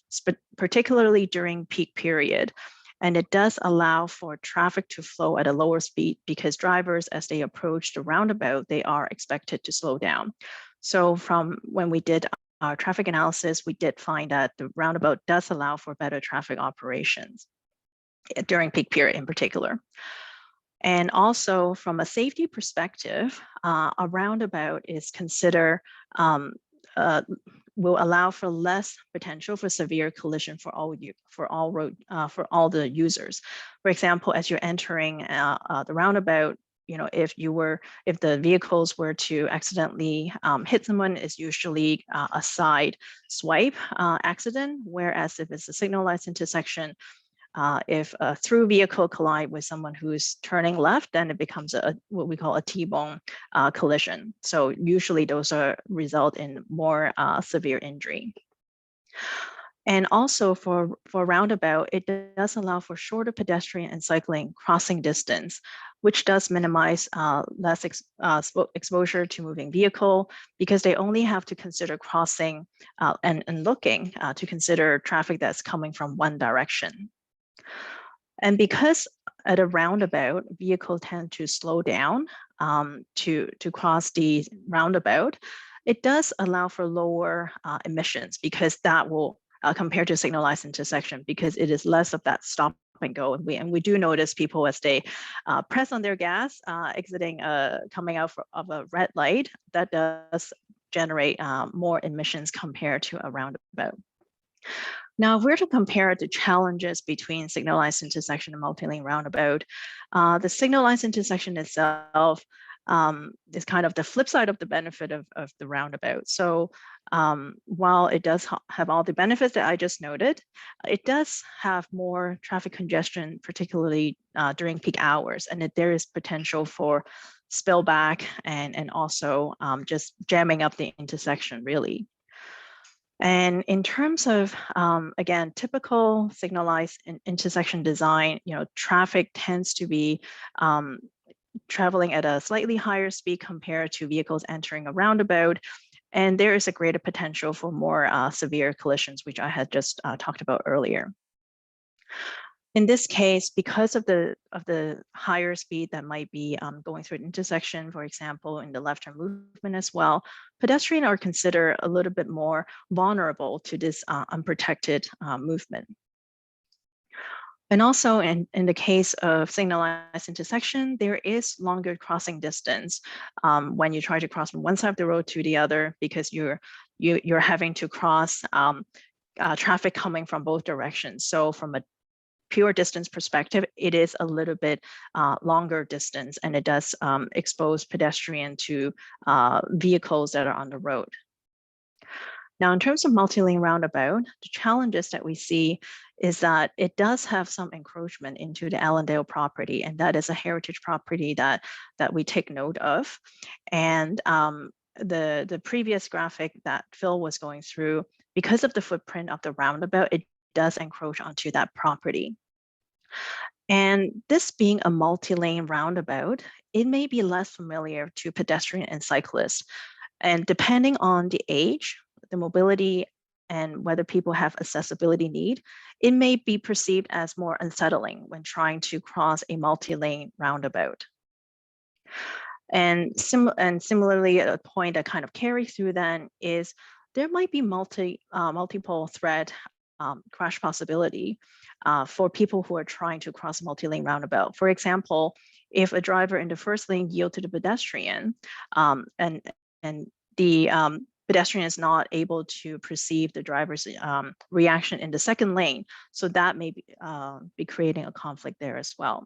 particularly during peak period. And it does allow for traffic to flow at a lower speed because drivers, as they approach the roundabout, they are expected to slow down. So from when we did our traffic analysis, we did find that the roundabout does allow for better traffic operations during peak period in particular. And also from a safety perspective, a roundabout is considered will allow for less potential for severe collision for all the users. For example, as you're entering the roundabout, you know, if the vehicles were to accidentally hit someone, is usually a side swipe accident, whereas if it's a signalized intersection, if a through vehicle collide with someone who's turning left, then it becomes what we call a T-bone collision. So usually those result in more severe injury. And also for roundabout, it does allow for shorter pedestrian and cycling crossing distance, which does minimize less exposure to moving vehicle because they only have to consider crossing and looking to consider traffic that's coming from one direction. And because at a roundabout, vehicles tend to slow down to cross the roundabout, it does allow for lower emissions because that will, compared to signalized intersection, because it is less of that stop and go. And we do notice people as they press on their gas, coming out of a red light, that does generate more emissions compared to a roundabout. Now, if we're to compare the challenges between signalized intersection and multi-lane roundabout, the signalized intersection itself is kind of the flip side of the benefit of the roundabout. So while it does have all the benefits that I just noted, it does have more traffic congestion, particularly during peak hours, and there is potential for spillback and also just jamming up the intersection, really. And in terms of, again, typical signalized intersection design, you know, traffic tends to be traveling at a slightly higher speed compared to vehicles entering a roundabout. And there is a greater potential for more severe collisions, which I had just talked about earlier. In this case, because of the higher speed that might be going through an intersection, for example, in the left-turn movement as well, pedestrians are considered a little bit more vulnerable to this unprotected movement. And also in the case of signalized intersection, there is longer crossing distance when you try to cross from one side of the road to the other, because you're having to cross traffic coming from both directions. So from a pure distance perspective, it is a little bit longer distance, and it does expose pedestrian to vehicles that are on the road. Now, in terms of multi-lane roundabout, the challenges that we see is that it does have some encroachment into the Allendale property, and that is a heritage property that we take note of. And the previous graphic that Phil was going through, because of the footprint of the roundabout, it does encroach onto that property. And this being a multi-lane roundabout, it may be less familiar to pedestrian and cyclists. And depending on the age, the mobility, and whether people have accessibility need, it may be perceived as more unsettling when trying to cross a multi-lane roundabout. And similarly, a point that kind of carries through then is there might be multiple threat crash possibility for people who are trying to cross a multi-lane roundabout. For example, if a driver in the first lane yield to the pedestrian and the pedestrian is not able to perceive the driver's reaction in the second lane, so that may be creating a conflict there as well.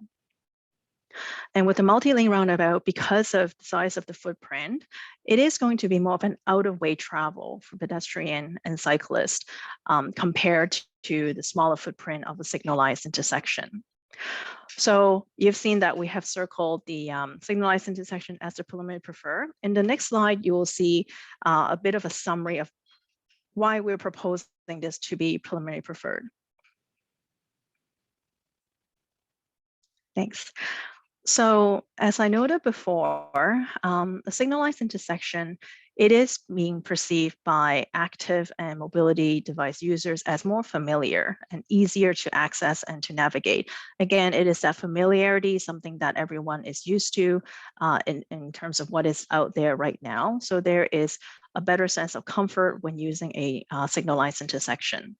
And with the multi-lane roundabout, because of the size of the footprint, it is going to be more of an out-of-way travel for pedestrian and cyclist compared to the smaller footprint of a signalized intersection. So you've seen that we have circled the signalized intersection as the preliminary preferred. In the next slide, you will see a bit of a summary of why we're proposing this to be preliminary preferred. Thanks. So as I noted before, a signalized intersection, it is being perceived by active and mobility device users as more familiar and easier to access and to navigate. Again, it is that familiarity, something that everyone is used to in terms of what is out there right now. So there is a better sense of comfort when using a signalized intersection.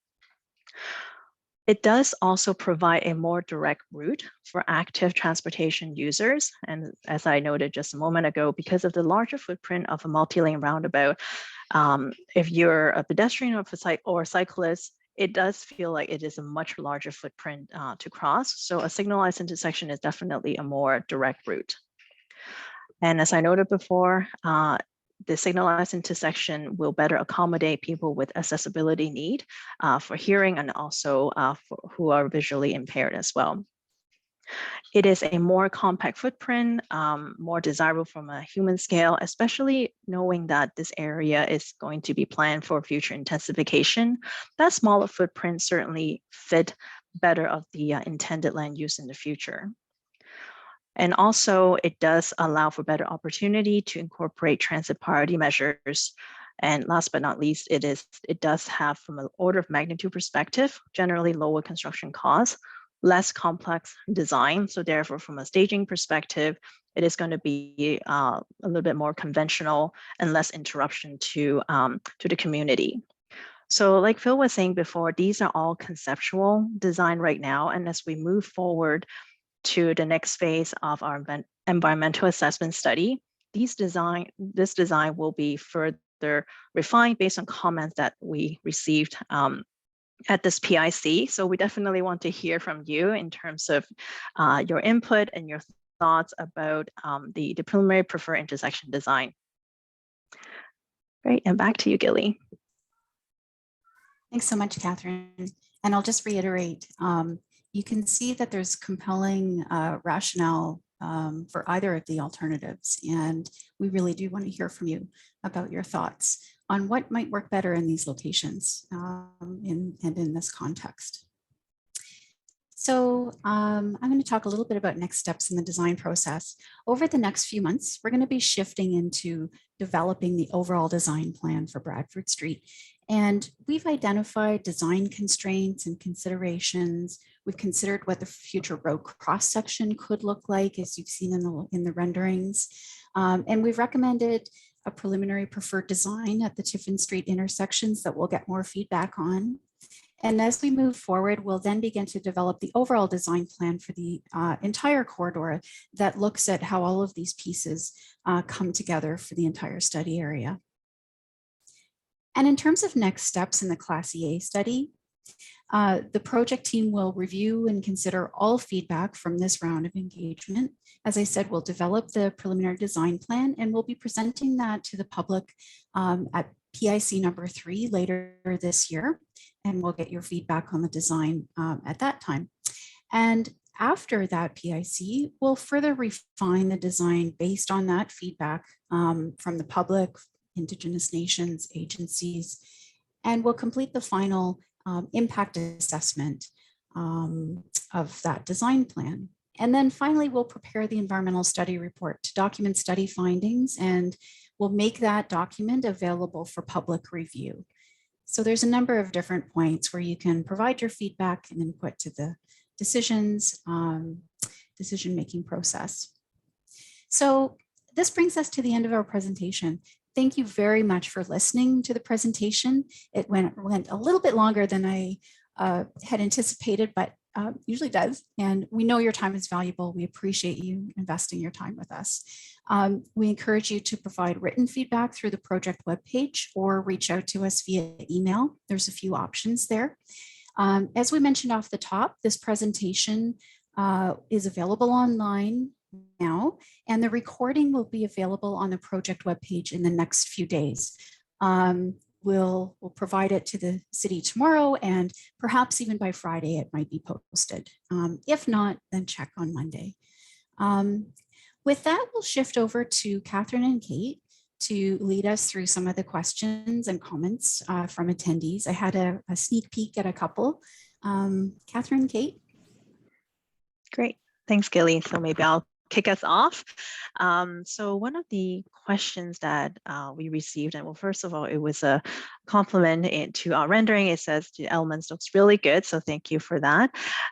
It does also provide a more direct route for active transportation users. And as I noted just a moment ago, because of the larger footprint of a multi-lane roundabout, if you're a pedestrian or a cyclist, it does feel like it is a much larger footprint to cross. So a signalized intersection is definitely a more direct route. And as I noted before, the signalized intersection will better accommodate people with accessibility need for hearing and also who are visually impaired as well. It is a more compact footprint, more desirable from a human scale, especially knowing that this area is going to be planned for future intensification. That smaller footprint certainly fit better of the intended land use in the future. And also, it does allow for better opportunity to incorporate transit priority measures. And last but not least, it does have, from an order of magnitude perspective, generally lower construction costs, less complex design. So therefore, from a staging perspective, it is going to be a little bit more conventional and less interruption to the community. So like Phil was saying before, these are all conceptual design right now. And as we move forward to the next phase of our environmental assessment study, this design will be further refined based on comments that we received at this PIC. So we definitely want to hear from you in terms of your input and your thoughts about the preliminary preferred intersection design. Great, and back to you, Gilly. Thanks so much, Catherine. And I'll just reiterate, you can see that there's compelling rationale for either of the alternatives. And we really do want to hear from you about your thoughts on what might work better in these locations and in this context. So I'm going to talk a little bit about next steps in the design process. Over the next few months, we're going to be shifting into developing the overall design plan for Bradford Street. And we've identified design constraints and considerations. We've considered what the future road cross section could look like, as you've seen in the renderings. And we've recommended a preliminary preferred design at the Tiffin Street intersections that we'll get more feedback on. And as we move forward, we'll then begin to develop the overall design plan for the entire corridor that looks at how all of these pieces come together for the entire study area. And in terms of next steps in the Class EA study, the project team will review and consider all feedback from this round of engagement. As I said, we'll develop the preliminary design plan and we'll be presenting that to the public at PIC number 3 later this year. And we'll get your feedback on the design at that time. And after that PIC, we'll further refine the design based on that feedback from the public, Indigenous nations, agencies, and we'll complete the final impact assessment of that design plan. And then finally, we'll prepare the environmental study report to document study findings, and we'll make that document available for public review. So there's a number of different points where you can provide your feedback and input to the decision-making process. So this brings us to the end of our presentation. Thank you very much for listening to the presentation. It went a little bit longer than I had anticipated, but usually does. And we know your time is valuable. We appreciate you investing your time with us. We encourage you to provide written feedback through the project webpage or reach out to us via email. There's a few options there. As we mentioned off the top, this presentation is available online now, and the recording will be available on the project webpage in the next few days. We'll provide it to the city tomorrow, and perhaps even by Friday it might be posted. If not, then check on Monday. With that, we'll shift over to Catherine and Kate to lead us through some of the questions and comments from attendees. I had a sneak peek at a couple. Catherine, Kate? Great. Thanks, Gilly. So maybe I'll kick us off. So one of the questions that we received, and well, first of all, it was a compliment to our rendering. It says the elements looks really good, so thank you for that.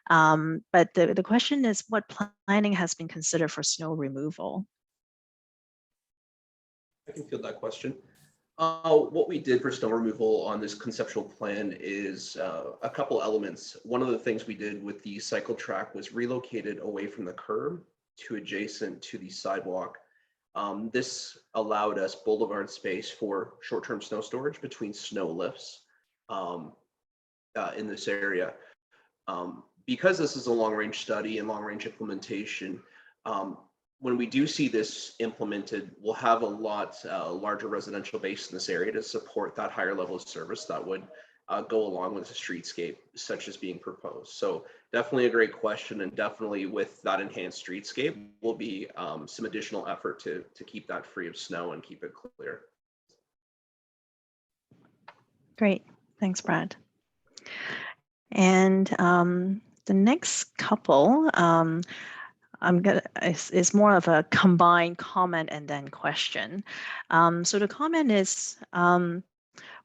But the question is, what planning has been considered for snow removal? I can field that question. What we did for snow removal on this conceptual plan is a couple elements. One of the things we did with the cycle track was relocated away from the curb to adjacent to the sidewalk. This allowed us boulevard space for short-term snow storage between snow lifts in this area. Because this is a long-range study and long-range implementation, when we do see this implemented, we'll have a lot larger residential base in this area to support that higher level of service that would go along with the streetscape such as being proposed. So definitely a great question, and definitely with that enhanced streetscape will be some additional effort to keep that free of snow and keep it clear. Great, thanks, Brad. And the next couple, is more of a combined comment and then question. So the comment is,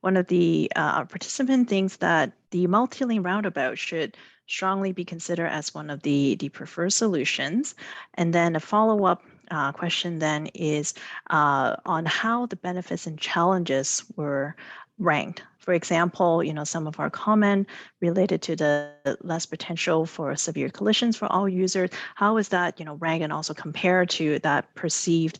one of the participant thinks that the multi-lane roundabout should strongly be considered as one of the preferred solutions. And then a follow-up question then is on how the benefits and challenges were ranked. For example, some of our comment related to the less potential for severe collisions for all users. How is that, ranked and also compared to that perceived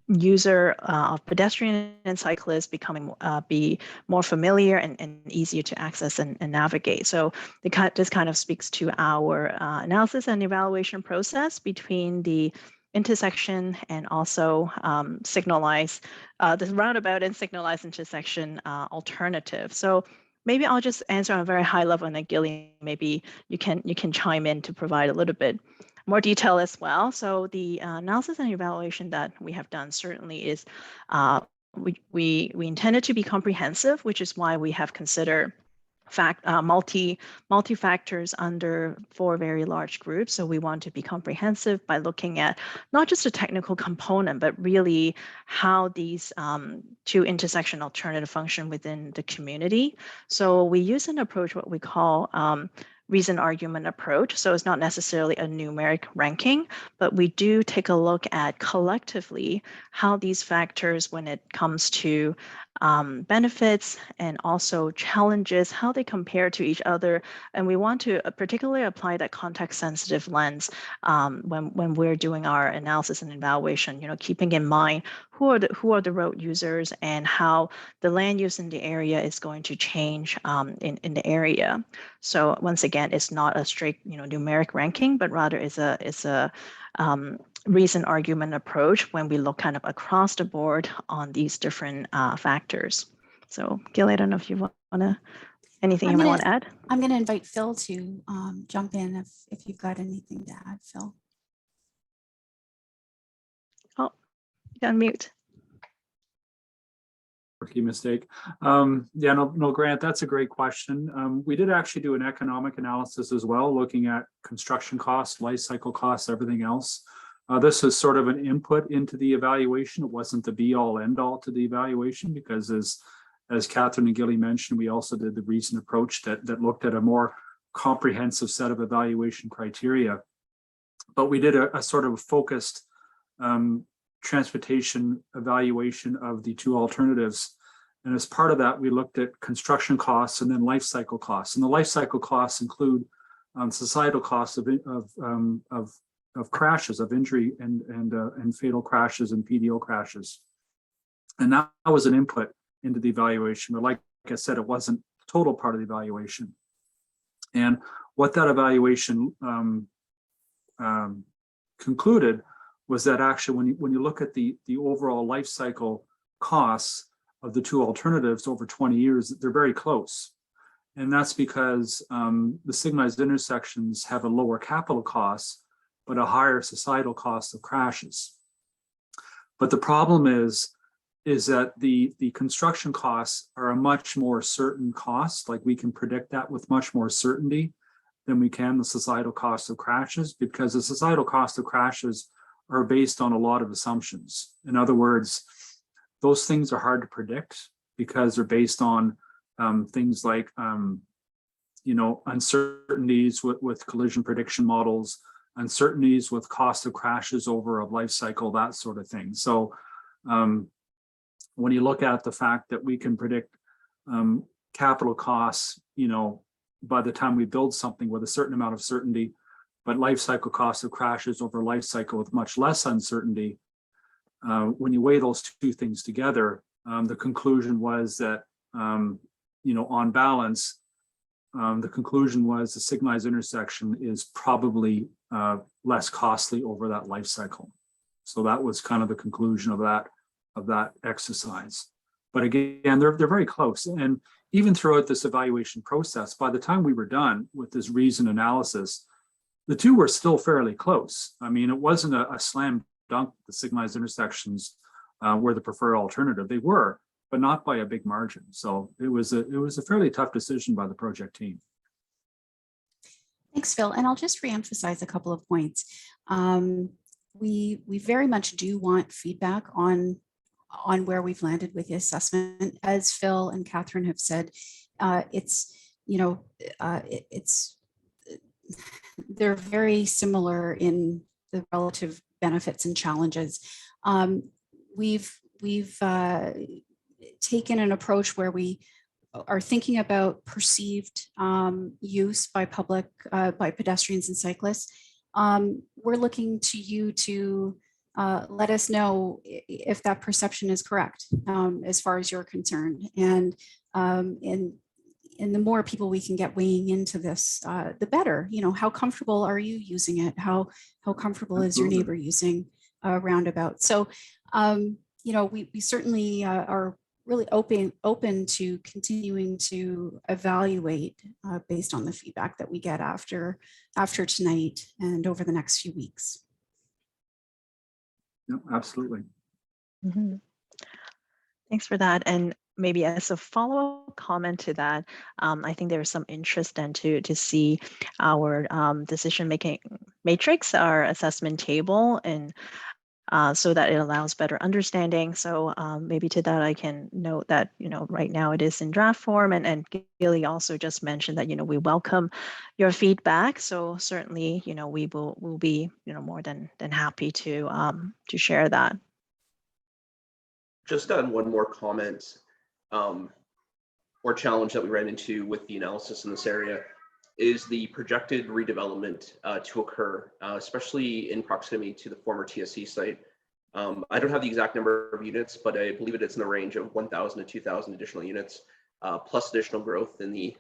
user of pedestrian and cyclists becoming be more familiar and easier to access and navigate. So this kind of speaks to our analysis and evaluation process between the intersection and also signalized, the roundabout and signalized intersection alternative. So maybe I'll just answer on a very high level, and then Gilly, maybe you can chime in to provide a little bit more detail as well. So the analysis and evaluation that we have done certainly is we intended to be comprehensive, which is why we have considered multi-factors under 4 very large groups. So we want to be comprehensive by looking at not just a technical component, but really how these 2 intersection alternative function within the community. So we use an approach, what we call reason argument approach. So it's not necessarily a numeric ranking, but we do take a look at collectively how these factors, when it comes to benefits and also challenges, how they compare to each other. And we want to particularly apply that context sensitive lens when we're doing our analysis and evaluation, keeping in mind who are the road users and how the land use in the area is going to change in the area. So once again, it's not a strict numeric ranking, but rather is a reason argument approach when we look kind of across the board on these different factors. So Gil, I don't know if you want to, anything you might want to add? I'm going to invite Phil to jump in if you've got anything to add, Phil. Oh, you unmute. Rookie mistake. Yeah, no, Grant, that's a great question. We did actually do an economic analysis as well, looking at construction costs, life cycle costs, everything else. This is sort of an input into the evaluation. It wasn't the be all end all to the evaluation, because as Catherine and Gilly mentioned, we also did the reason approach that looked at a more comprehensive set of evaluation criteria. But we did a sort of focused transportation evaluation of the 2 alternatives. And as part of that, we looked at construction costs and then life cycle costs. And the life cycle costs include societal costs of crashes, of injury and fatal crashes and PDO crashes. And that was an input into the evaluation. But like I said, it wasn't a total part of the evaluation. And what that evaluation concluded was that actually when you look at the overall life cycle costs of the two alternatives over 20 years, they're very close. And that's because the signalized intersections have a lower capital cost, but a higher societal cost of crashes. But the problem is that the construction costs are a much more certain cost. Like we can predict that with much more certainty than we can the societal cost of crashes, because the societal cost of crashes are based on a lot of assumptions. In other words, those things are hard to predict because they're based on things like uncertainties with collision prediction models, uncertainties with cost of crashes over a life cycle, that sort of thing. So when you look at the fact that we can predict capital costs, by the time we build something with a certain amount of certainty, but life cycle costs of crashes over a life cycle with much less uncertainty, when you weigh those two things together, the conclusion was that, on balance, the conclusion was the signalized intersection is probably less costly over that life cycle. So that was kind of the conclusion of that exercise. But again, they're very close. And even throughout this evaluation process, by the time we were done with this reason analysis, the two were still fairly close. I mean, it wasn't a slam dunk. The signalized intersections were the preferred alternative. They were, but not by a big margin. So it was a fairly tough decision by the project team. Thanks, Phil. And I'll just reemphasize a couple of points. We very much do want feedback on where we've landed with the assessment. As Phil and Catherine have said, they're very similar in the relative benefits and challenges. We've taken an approach where we are thinking about perceived use by by pedestrians and cyclists. We're looking to you to let us know if that perception is correct as far as you're concerned. And the more people we can get weighing into this, the better. How comfortable are you using it? How comfortable is your neighbor using a roundabout? So, we certainly are really open to continuing to evaluate based on the feedback that we get after tonight and over the next few weeks. Yeah, absolutely. Mm-hmm. Thanks for that. And maybe as a follow-up comment to that, I think there's some interest then to see our decision-making matrix, our assessment table, and so that it allows better understanding. So maybe to that I can note that, right now it is in draft form, and Gilly also just mentioned that, we welcome your feedback. So certainly, we will be, more than happy to share that. Just on one more comment or challenge that we ran into with the analysis in this area is the projected redevelopment to occur, especially in proximity to the former TSC site. I don't have the exact number of units, but I believe it's in the range of 1,000 to 2,000 additional units, plus additional growth in the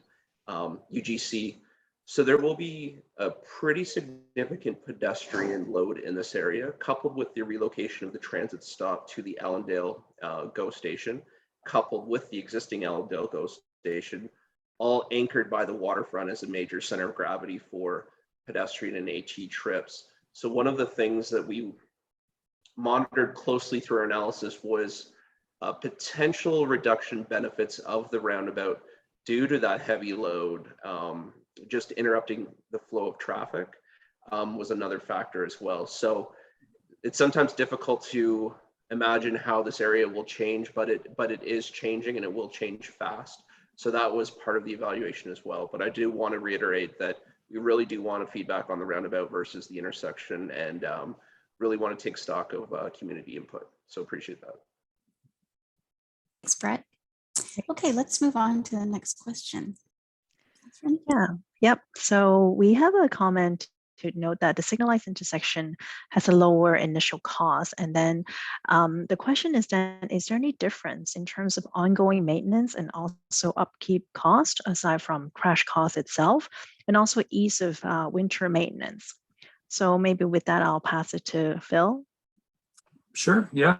UGC. So there will be a pretty significant pedestrian load in this area, coupled with the relocation of the transit stop to the Allendale GO station, coupled with the existing Allendale GO station, all anchored by the waterfront as a major center of gravity for pedestrian and AT trips. So one of the things that we monitored closely through our analysis was potential reduction benefits of the roundabout due to that heavy load. Just interrupting the flow of traffic was another factor as well. So it's sometimes difficult to imagine how this area will change, but it is changing, and it will change fast. So that was part of the evaluation as well. But I do want to reiterate that we really do want a feedback on the roundabout versus the intersection, and really want to take stock of community input. So appreciate that. Thanks, Brett. Okay, let's move on to the next question. Yeah, yep. So we have a comment to note that the signalized intersection has a lower initial cost. And then the question is then, is there any difference in terms of ongoing maintenance and also upkeep cost, aside from crash cost itself, and also ease of winter maintenance? So maybe with that, I'll pass it to Phil. Sure, yeah.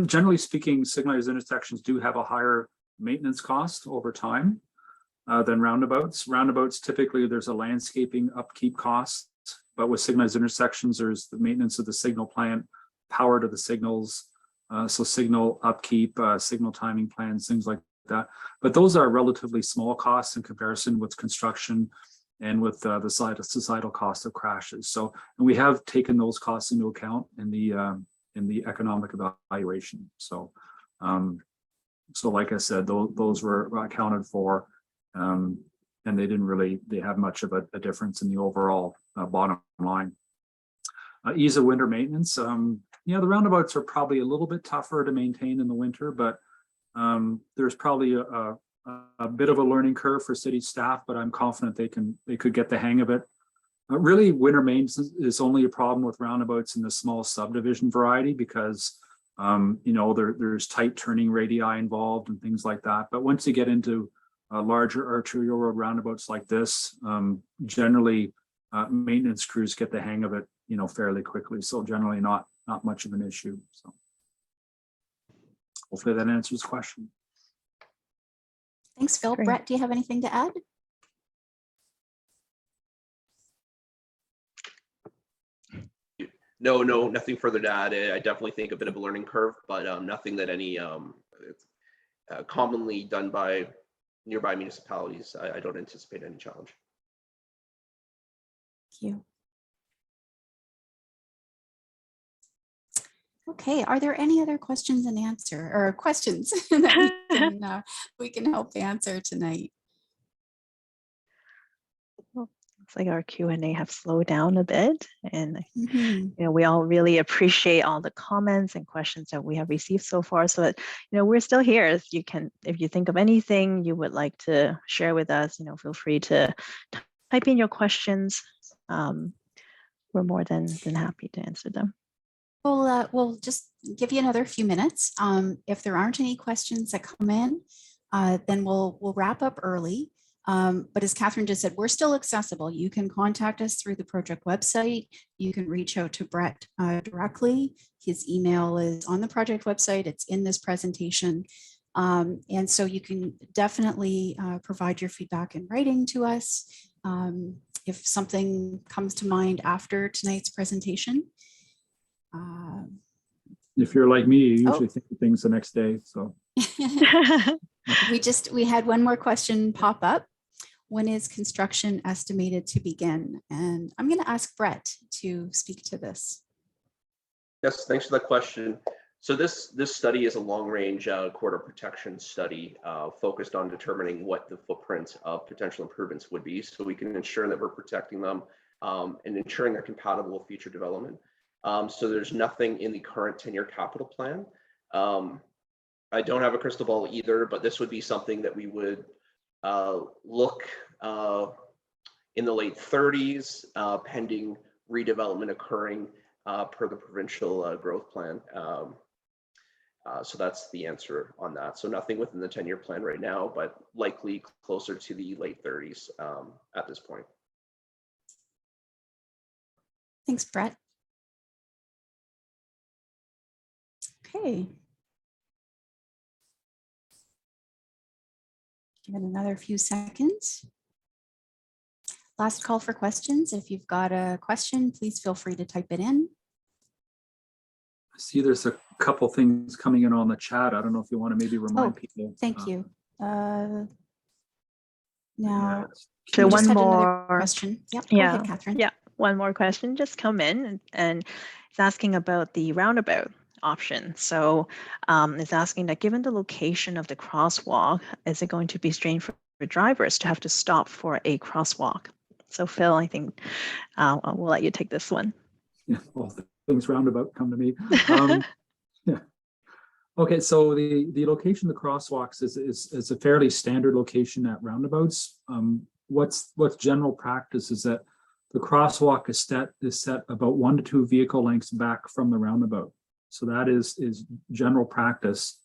Generally speaking, signalized intersections do have a higher maintenance cost over time than roundabouts. Roundabouts, typically there's a landscaping upkeep cost, but with signalized intersections, there's the maintenance of the signal plant, power to the signals, so signal upkeep, signal timing plans, things like that. But those are relatively small costs in comparison with construction and with the societal cost of crashes. So, and we have taken those costs into account in the economic evaluation. So, so like I said, those were accounted for, and they didn't really have much of a difference in the overall bottom line. Ease of winter maintenance. Yeah, the roundabouts are probably a little bit tougher to maintain in the winter, but there's probably a bit of a learning curve for city staff, but I'm confident they could get the hang of it. Really, winter maintenance is only a problem with roundabouts in the small subdivision variety because you know, there's tight turning radii involved and things like that. But once you get into larger arterial road roundabouts like this, generally maintenance crews get the hang of it, you know, fairly quickly. So generally not much of an issue. So hopefully that answers the question. Thanks, Phil. Great. Brett, do you have anything to add? No, nothing further to add. I definitely think a bit of a learning curve, but nothing that any commonly done by nearby municipalities. I don't anticipate any challenge. Thank you. Okay, are there any other questions and answer or questions that we can help answer tonight? Looks like our Q&A have slowed down a bit, and Mm-hmm. you know, we all really appreciate all the comments and questions that we have received so far. So that, you know, we're still here. If you think of anything you would like to share with us, you know, feel free to type in your questions. We're more than happy to answer them. We'll just give you another few minutes. If there aren't any questions that come in, then we'll wrap up early. But as Catherine just said, we're still accessible. You can contact us through the project website. You can reach out to Brett directly. His email is on the project website. It's in this presentation. And so you can definitely provide your feedback in writing to us if something comes to mind after tonight's presentation. If you're like me, you usually think of things the next day. So we had one more question pop up. When is construction estimated to begin? And I'm going to ask Brett to speak to this. Yes, thanks for that question. So this study is a long-range corridor protection study focused on determining what the footprint of potential improvements would be, so we can ensure that we're protecting them and ensuring they're compatible with future development. So there's nothing in the current 10-year capital plan. I don't have a crystal ball either, but this would be something that we would look in the late 30s, pending redevelopment occurring per the provincial growth plan. So that's the answer on that. So nothing within the 10-year plan right now, but likely closer to the late 30s at this point. Thanks, Brett. Okay. Give it another few seconds. Last call for questions. If you've got a question, please feel free to type it in. I see there's a couple things coming in on the chat. I don't know if you want to maybe remind people. Thank you. Now, Yeah, So we just one had another more question. Yep, go ahead, Catherine. Yeah, one more question just come in, and it's asking about the roundabout option. So it's asking that given the location of the crosswalk, is it going to be strange for drivers to have to stop for a crosswalk? So Phil, I think we'll let you take this one. Yeah, all things roundabout come to me. Yeah. Okay, so the location of the crosswalks is a fairly standard location at roundabouts. What's general practice is that the crosswalk is set about 1 to 2 vehicle lengths back from the roundabout. So that is general practice.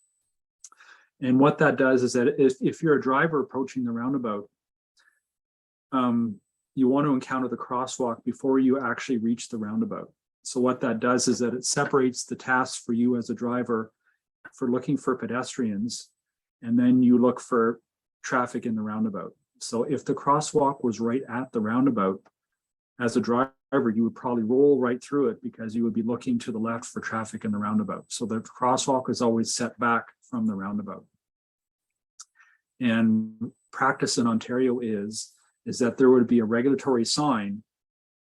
And what that does is that if you're a driver approaching the roundabout, you want to encounter the crosswalk before you actually reach the roundabout. So what that does is that it separates the task for you as a driver for looking for pedestrians, and then you look for traffic in the roundabout. So if the crosswalk was right at the roundabout, as a driver, you would probably roll right through it because you would be looking to the left for traffic in the roundabout. So the crosswalk is always set back from the roundabout. And practice in Ontario is that there would be a regulatory sign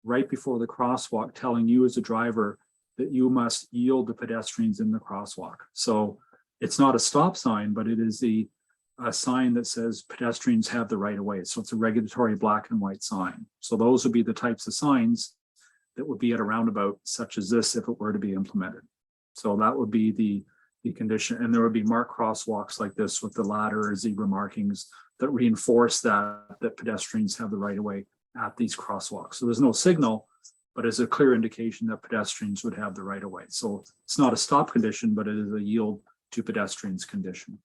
right before the crosswalk telling you as a driver that you must yield to pedestrians in the crosswalk. So it's not a stop sign, but it is a sign that says pedestrians have the right of way. So it's a regulatory black and white sign. So those would be the types of signs that would be at a roundabout such as this if it were to be implemented. So that would be the condition. And there would be marked crosswalks like this with the ladder or zebra markings that reinforce that pedestrians have the right of way at these crosswalks. So there's no signal, but it's a clear indication that pedestrians would have the right of way. So it's not a stop condition, but it is a yield to pedestrians condition.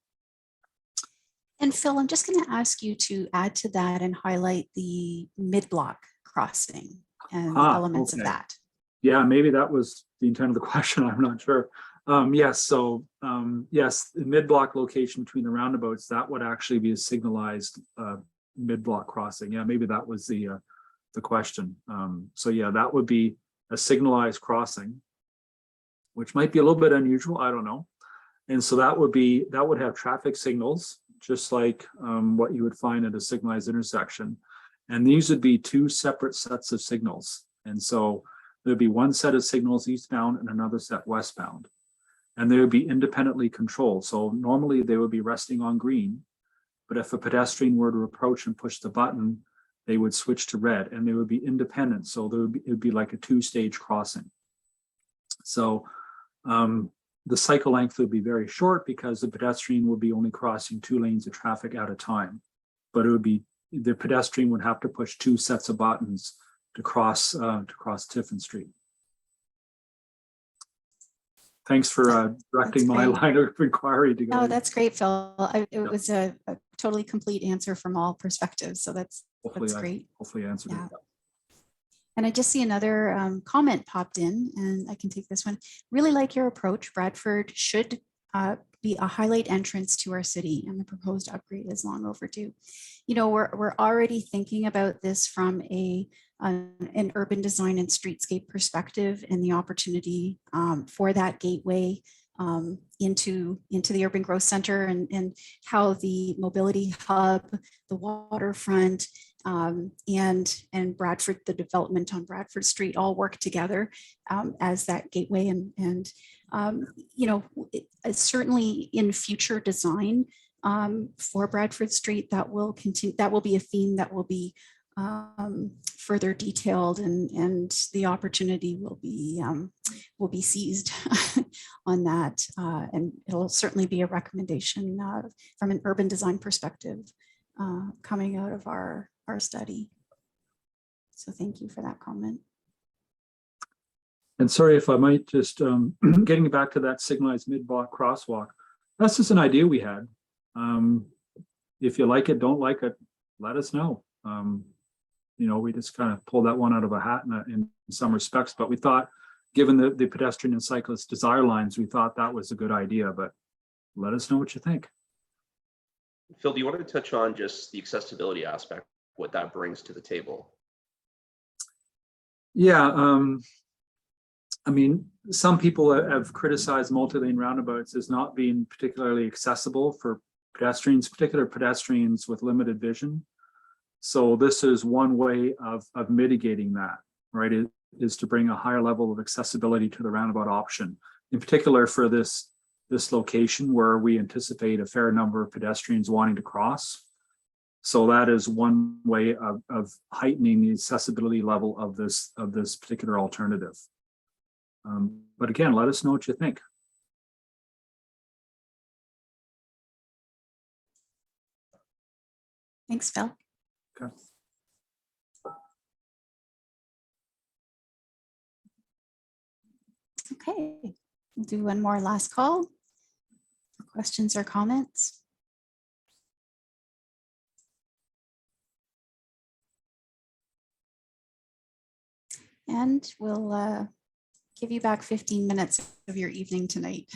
And Phil, I'm just going to ask you to add to that and highlight the mid-block crossing and the elements of that. Yeah, maybe that was the intent of the question. I'm not sure. Yes, so yes, the mid-block location between the roundabouts, that would actually be a signalized mid-block crossing. Yeah, maybe that was the question. So yeah, that would be a signalized crossing, which might be a little bit unusual. I don't know. And so that would have traffic signals, just like what you would find at a signalized intersection. And these would be two separate sets of signals. And so there'd be one set of signals eastbound and another set westbound. And they would be independently controlled. So normally they would be resting on green, but if a pedestrian were to approach and push the button, they would switch to red and they would be independent. So it would be like a two-stage crossing. So the cycle length would be very short because the pedestrian would be only crossing 2 lanes of traffic at a time. But it would be, the pedestrian would have to push 2 sets of buttons to cross Tiffin Street. Thanks for directing my line of inquiry to go. Oh, that's great, Phil. It was a totally complete answer from all perspectives. So that's great. Hopefully answered it. And I just see another comment popped in, and I can take this one. Really like your approach. Bradford should be a highlight entrance to our city, and the proposed upgrade is long overdue. You know, we're already thinking about this from an urban design and streetscape perspective, and the opportunity for that gateway into the urban growth center, and how the mobility hub, the waterfront, and Bradford, the development on Bradford Street all work together as that gateway. And you know, certainly in future design for Bradford Street, that will continue. That will be a theme that will be further detailed, and the opportunity will be seized on that. And it'll certainly be a recommendation from an urban design perspective coming out of our study. So thank you for that comment. And sorry if I might just, getting back to that signalized mid-block crosswalk, that's just an idea we had. If you like it, don't like it, let us know. You know, we just kind of pulled that one out of a hat in some respects, but we thought, given the pedestrian and cyclist desire lines, we thought that was a good idea, but let us know what you think. Phil, do you want to touch on just the accessibility aspect, what that brings to the table? Yeah, I mean, some people have criticized multi-lane roundabouts as not being particularly accessible for pedestrians, particularly pedestrians with limited vision. So this is one way of mitigating that, right? It is to bring a higher level of accessibility to the roundabout option, in particular for this location where we anticipate a fair number of pedestrians wanting to cross. So that is one way of heightening the accessibility level of this particular alternative. But again, let us know what you think. Thanks, Phil. Okay. Okay, we'll do one more last call for questions or comments. and we'll give you back 15 minutes of your evening tonight.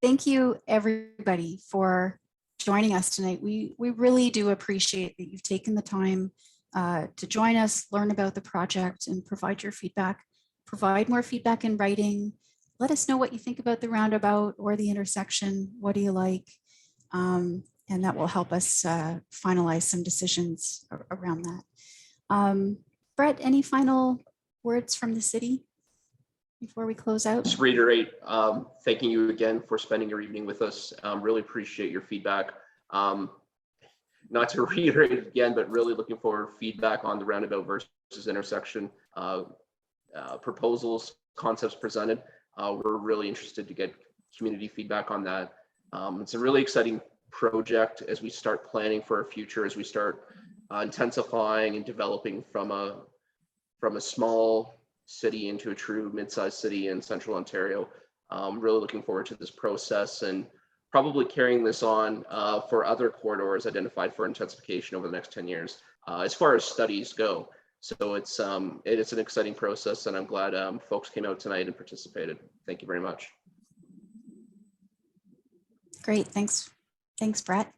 Thank you, everybody, for joining us tonight. We really do appreciate that you've taken the time to join us, learn about the project, and provide your feedback. Provide more feedback in writing. Let us know what you think about the roundabout or the intersection. What do you like? And that will help us finalize some decisions around that. Brett, any final words from the city before we close out? Just reiterate, thanking you again for spending your evening with us. Really appreciate your feedback. Not to reiterate it again, but really looking for feedback on the roundabout versus intersection proposals, concepts presented. We're really interested to get community feedback on that. It's a really exciting project as we start planning for our future, as we start intensifying and developing from a small city into a true mid-sized city in central Ontario. Really looking forward to this process and probably carrying this on for other corridors identified for intensification over the next 10 years, as far as studies go. So it's an exciting process, and I'm glad folks came out tonight and participated. Thank you very much. Great, thanks, Brett.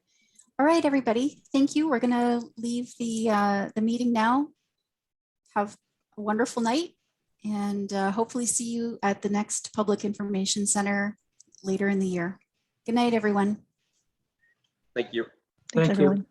All right, everybody, thank you. We're gonna leave the meeting now. Have a wonderful night, and hopefully see you at the next Public Information Center later in the year. Good night, everyone. Thank you. Thanks, Thank you. everyone.